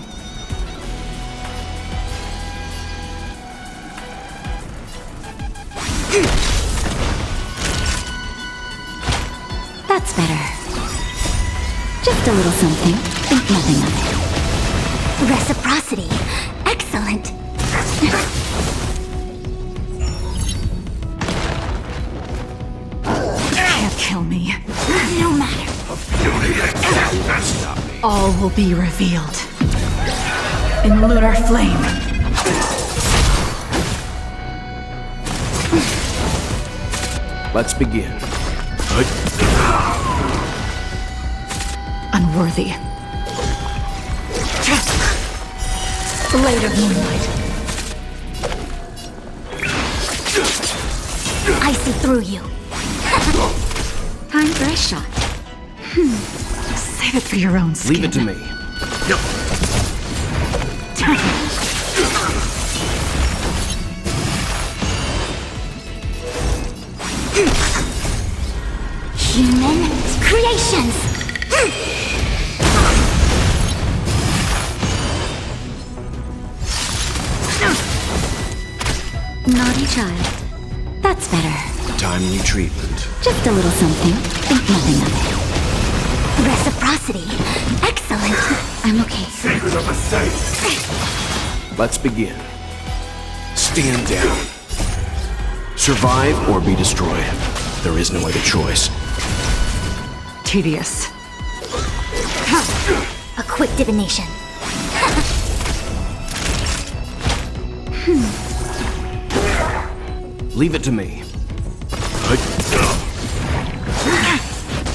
That's better. Just a little something. Think nothing of it. Reciprocity. Excellent. Can't kill me. No matter. All will be revealed. In lunar flame. Let's begin. Unworthy. Blade of moonlight. I see through you. Time for a shot. Save it for your own skin. Leave it to me. Human creations. Naughty child. That's better. Timely treatment. Just a little something. Think nothing of it. Reciprocity. Excellent. I'm okay. Secret of the safe. Let's begin. Stand down. Survive or be destroyed. There is no other choice. Tedious. A quick divination. Leave it to me.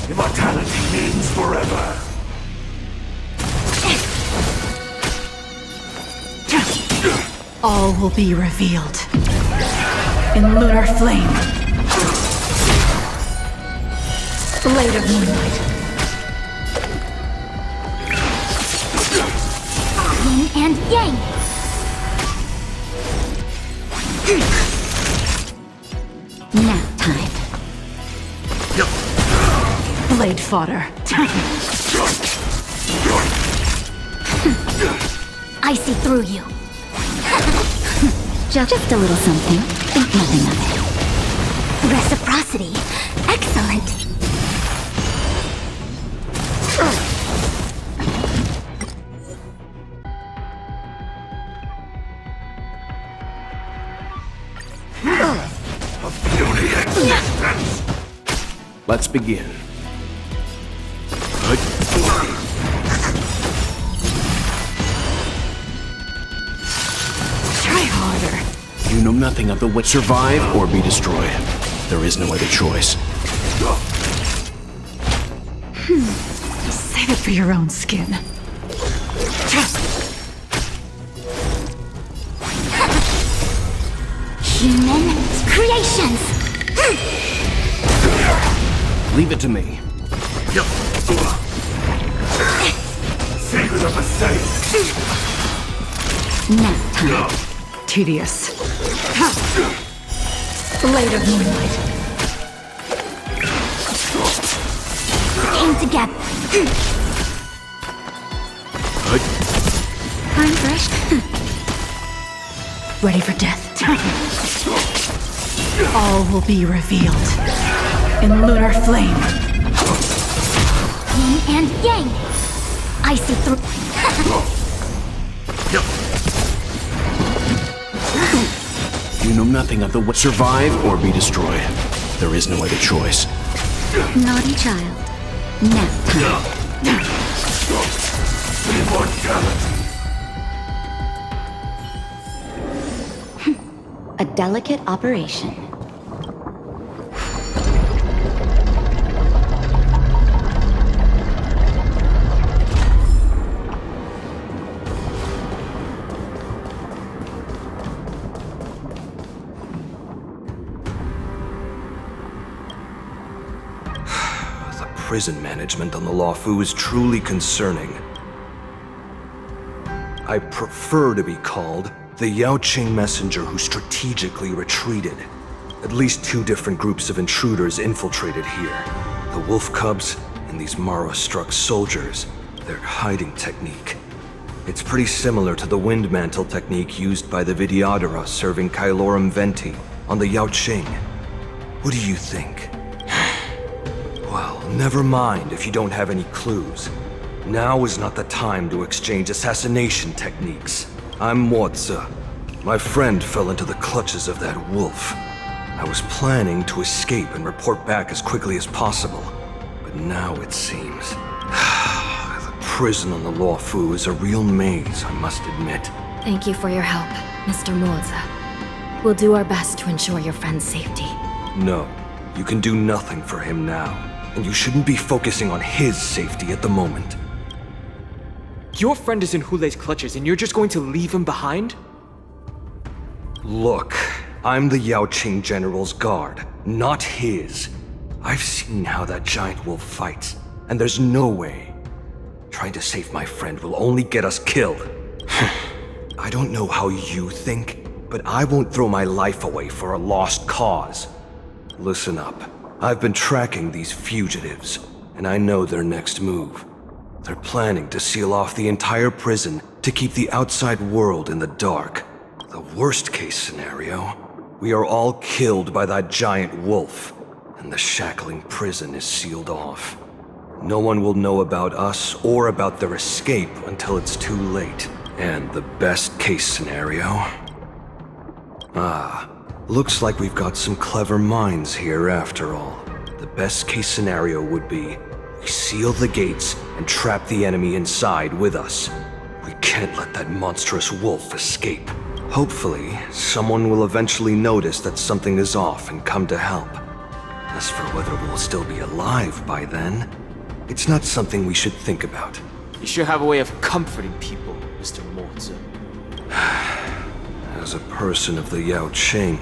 Immortality means forever. All will be revealed. In lunar flame. Blade of moonlight. Yin and yang. Nap time. Blade fodder. I see through you. Just a little something. Think nothing of it. Reciprocity. Excellent. Let's begin. Try harder. You know nothing of the way. Survive or be destroyed. There is no other choice. Save it for your own skin. Human creations. Leave it to me. Secret of the safe. Nap time. Tedious. Blade of moonlight. Came together. Time fresh. Ready for death. All will be revealed. In lunar flame. Yin and yang. I see through. You know nothing of the way. Survive or be destroyed. There is no other choice. Naughty child. Nap time. A delicate operation. Prison management on the Luofu is truly concerning. I prefer to be called the Yaoqing messenger who strategically retreated. At least 2 different groups of intruders infiltrated here. The wolf cubs and these Mara-struck soldiers, their hiding technique. It's pretty similar to the wind mantle technique used by the Vidyadhara serving Kailorum Venti on the Yaoqing. What do you think? Well, never mind if you don't have any clues. Now is not the time to exchange assassination techniques. I'm Mozi. My friend fell into the clutches of that wolf. I was planning to escape and report back as quickly as possible, but now it seems... the prison on the Luofu is a real maze, I must admit. Thank you for your help, Mr. Mozi. We'll do our best to ensure your friend's safety. No, you can do nothing for him now, and you shouldn't be focusing on his safety at the moment. Your friend is in Hoolay's clutches and you're just going to leave him behind? Look, I'm the Yaoqing General's guard, not his. I've seen how that giant wolf fights, and there's no way. Trying to save my friend will only get us killed. I don't know how you think, but I won't throw my life away for a lost cause. Listen up. I've been tracking these fugitives, and I know their next move. They're planning to seal off the entire prison to keep the outside world in the dark. The worst case scenario, we are all killed by that giant wolf, and the shackling prison is sealed off. No one will know about us or about their escape until it's too late. And the best case scenario... looks like we've got some clever minds here after all. The best case scenario would be we seal the gates and trap the enemy inside with us. We can't let that monstrous wolf escape. Hopefully, someone will eventually notice that something is off and come to help. As for whether we'll still be alive by then, it's not something we should think about. You sure have a way of comforting people, Mr. Mozi. As a person of the Yaoqing,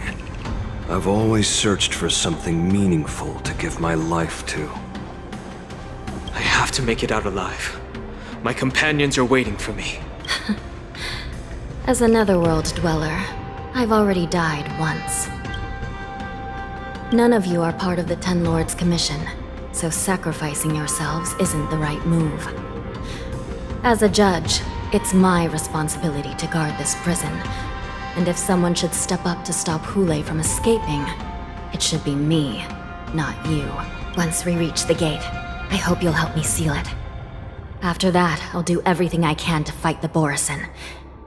I've always searched for something meaningful to give my life to. I have to make it out alive. My companions are waiting for me. As a netherworld dweller, I've already died once. None of you are part of the Ten Lords' commission, so sacrificing yourselves isn't the right move. As a judge, it's my responsibility to guard this prison, and if someone should step up to stop Hoolay from escaping, it should be me, not you. Once we reach the gate, I hope you'll help me seal it. After that, I'll do everything I can to fight the Borisin,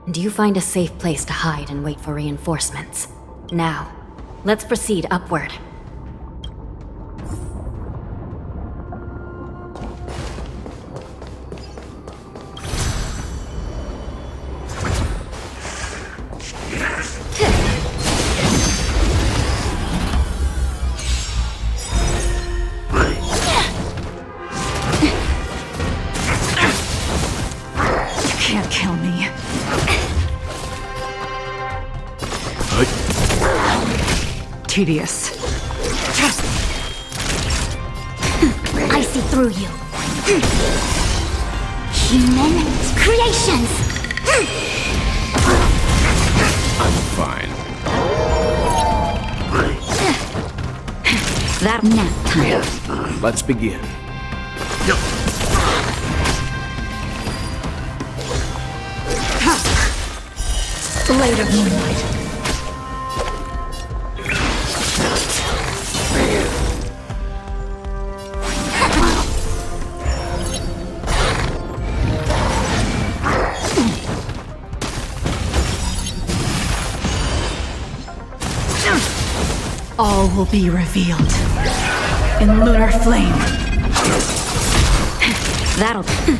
and you find a safe place to hide and wait for reinforcements. Now, let's proceed upward. Tedious. I see through you. Human creations! I'm fine. That nap time. Let's begin. Blade of moonlight. All will be revealed in lunar flame. That'll do.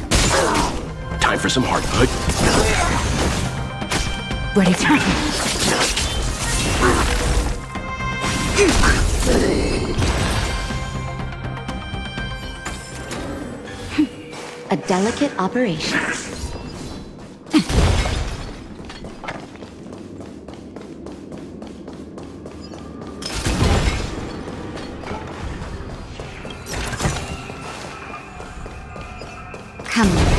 Time for some hardwood. Ready for a delicate operation. Come on.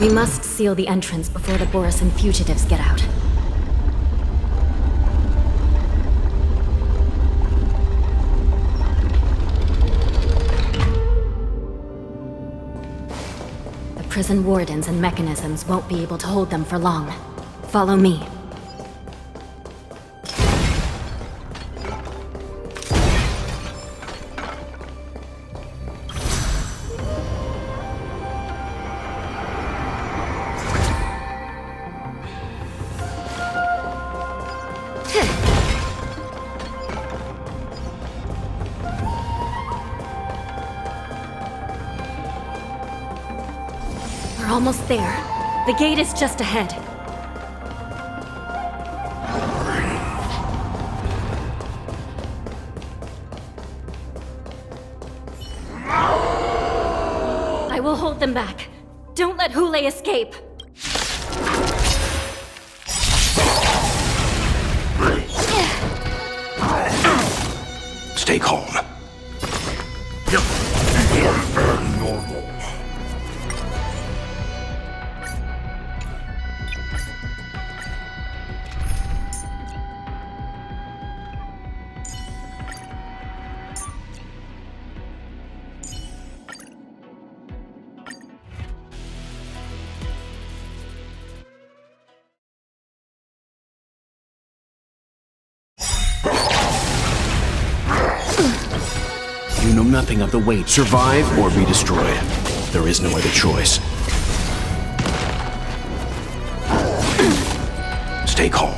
We must seal the entrance before the Borisan fugitives get out. The prison wardens and mechanisms won't be able to hold them for long. Follow me. We're almost there. The gate is just ahead. I will hold them back. Don't let Hoolay escape. Stay calm. Normal. You know nothing of the weight. Survive or be destroyed. There is no other choice. Stay calm.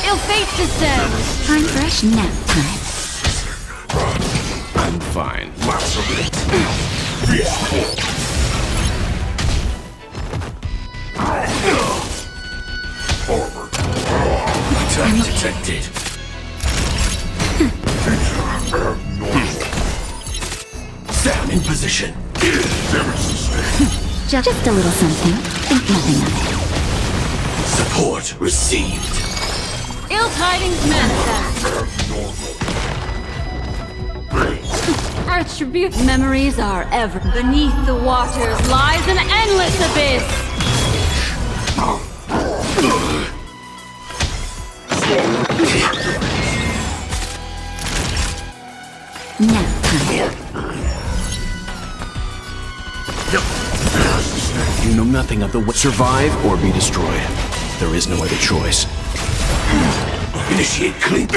Ill fate descends! Time for a nap time. I'm fine. Attack detected. Stand in position. Just a little something. Think nothing of it. Support received. Ill tidings manifest! Earth's tribute memories are ever. Beneath the waters lies an endless abyss! Nap time. You know nothing of the way. Survive or be destroyed. There is no other choice. Initiate clean.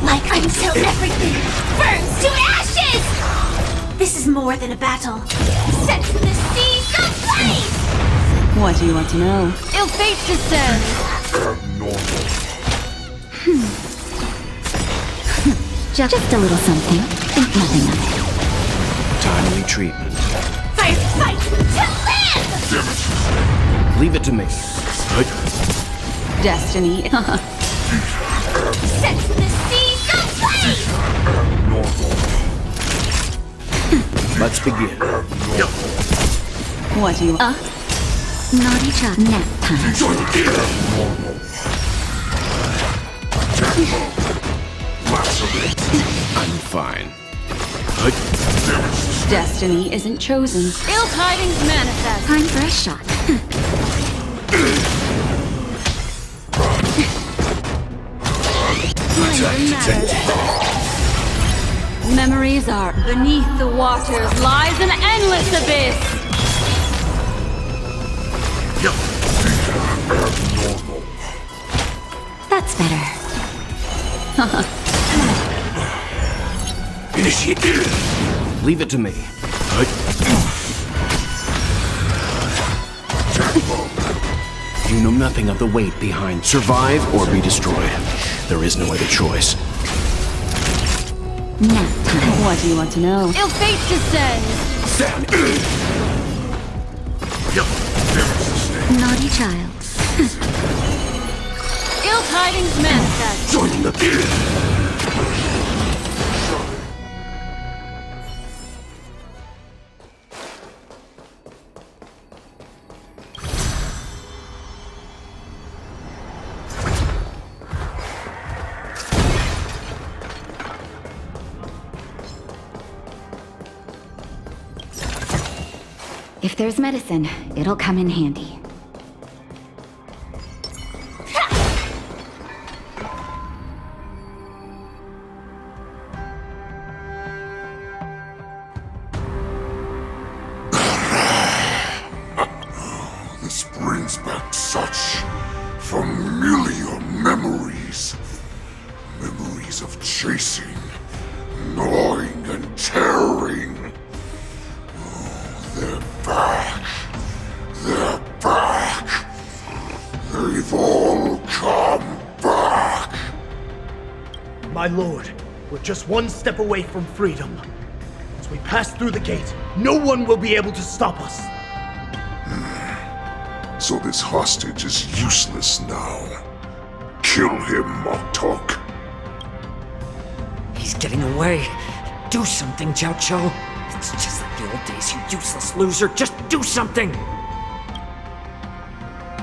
Like until everything burns to ashes! This is more than a battle. Set the seas ablaze! What do you want to know? Ill fate descends! Just a little something. Think nothing of it. Timely treatment. Fight to live! Leave it to me. Destiny. Set the seas ablaze! Let's begin. What do you... Naughty child. Nap time. I'm fine. Destiny isn't chosen. Ill tidings manifest! Time for a shot. Attack detected. Memories are beneath the waters lies an endless abyss! That's better. Initiate. Leave it to me. You know nothing of the weight behind. Survive or be destroyed. There is no other choice. Nap time. What do you want to know? Ill fate descends! Naughty child. Ill tidings manifest! Joining the If there's medicine, it'll come in handy. This brings back such familiar memories. Memories of chasing, gnawing, and tearing. Oh, they're back. They're back. They've all come back. My lord, we're just one step away from freedom. Once we pass through the gate, no one will be able to stop us. So this hostage is useless now. Kill him, Moktok. He's getting away. Do something, Jiao. It's just like the old days, you useless loser. Just do something!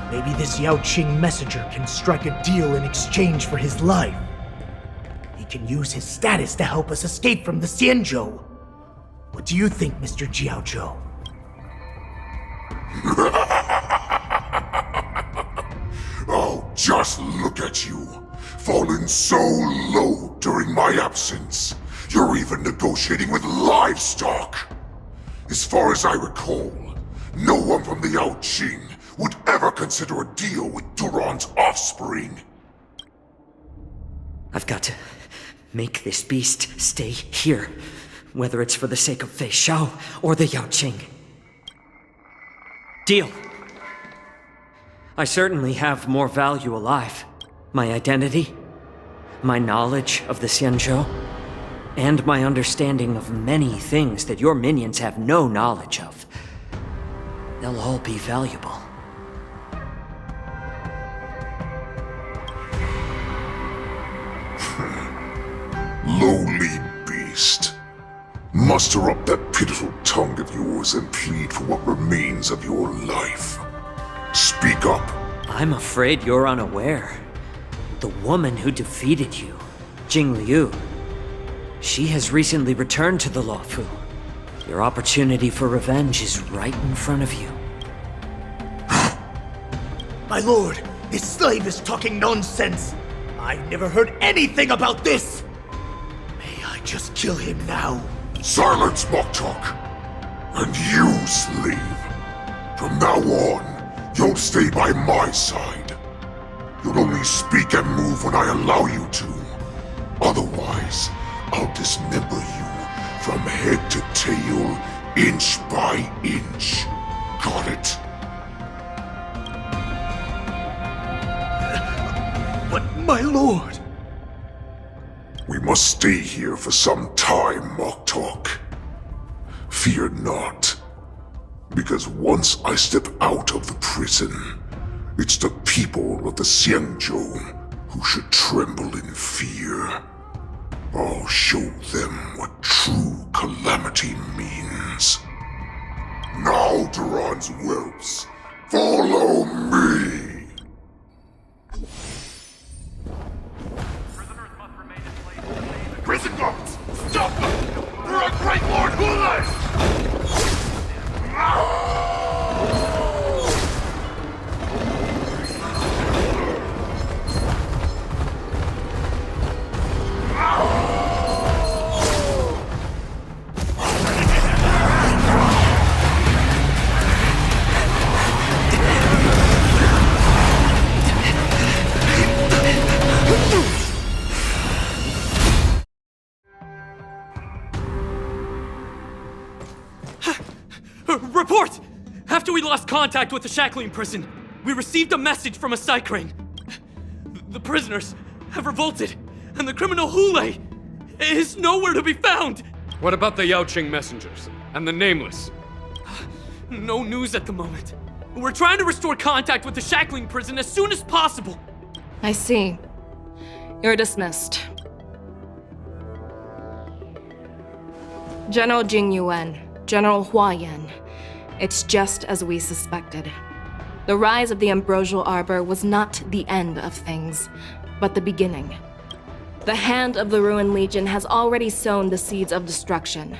Maybe this Yao Qing messenger can strike a deal in exchange for his life. He can use his status to help us escape from the Xianzhou. What do you think, Mr. Jiao? Oh, just look at you. Fallen so low during my absence. You're even negotiating with livestock. As far as I recall, no one from the Yao Qing would ever consider a deal with Duran's offspring. I've got to make this beast stay here, whether it's for the sake of Fei Xiao or the Yao Qing. Deal. I certainly have more value alive. My identity, my knowledge of the Xianzhou, and my understanding of many things that your minions have no knowledge of. They'll all be valuable. Lowly beast. Muster up that pitiful tongue of yours and plead for what remains of your life. Speak up. I'm afraid you're unaware. The woman who defeated you, Jing Liu, she has recently returned to the Luofu. Your opportunity for revenge is right in front of you. My lord, this slave is talking nonsense. I've never heard anything about this. May I just kill him now? Silence, Moktok. And you, slave. From now on, you'll stay by my side. You'll only speak and move when I allow you to. Otherwise, I'll dismember you from head to tail, inch by inch. Got it? But my lord... We must stay here for some time, Moktok. Fear not. Because once I step out of the prison, it's the people of the Xianzhou who should tremble in fear. I'll show them what true calamity means. Now, Duran's whelps, follow me! Prison guards! Stop them! For our great Lord Hoolay! Report! After we lost contact with the Shackling prison, we received a message from a Psycrane. The prisoners have revolted, and the criminal Hoolay is nowhere to be found! What about the Yao Qing messengers? And the Nameless? No news at the moment. We're trying to restore contact with the Shackling prison as soon as possible. I see. You're dismissed. General Jing Yuan, General Hua Yan. It's just as we suspected. The rise of the Ambrosial Arbor was not the end of things, but the beginning. The hand of the Ruined Legion has already sown the seeds of destruction.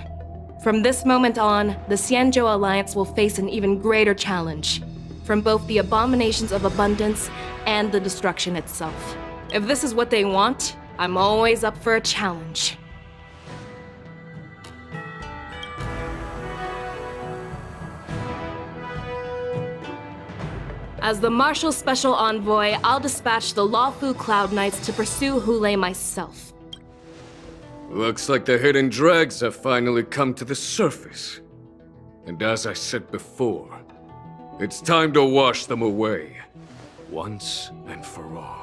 From this moment on, the Xianzhou Alliance will face an even greater challenge, from both the abominations of abundance and the destruction itself. If this is what they want, I'm always up for a challenge. As the Marshal Special Envoy, I'll dispatch the Lawfu Cloud Knights to pursue Hoolay myself. Looks like the hidden dregs have finally come to the surface. And as I said before, it's time to wash them away, once and for all.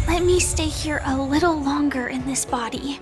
Let me stay here a little longer in this body.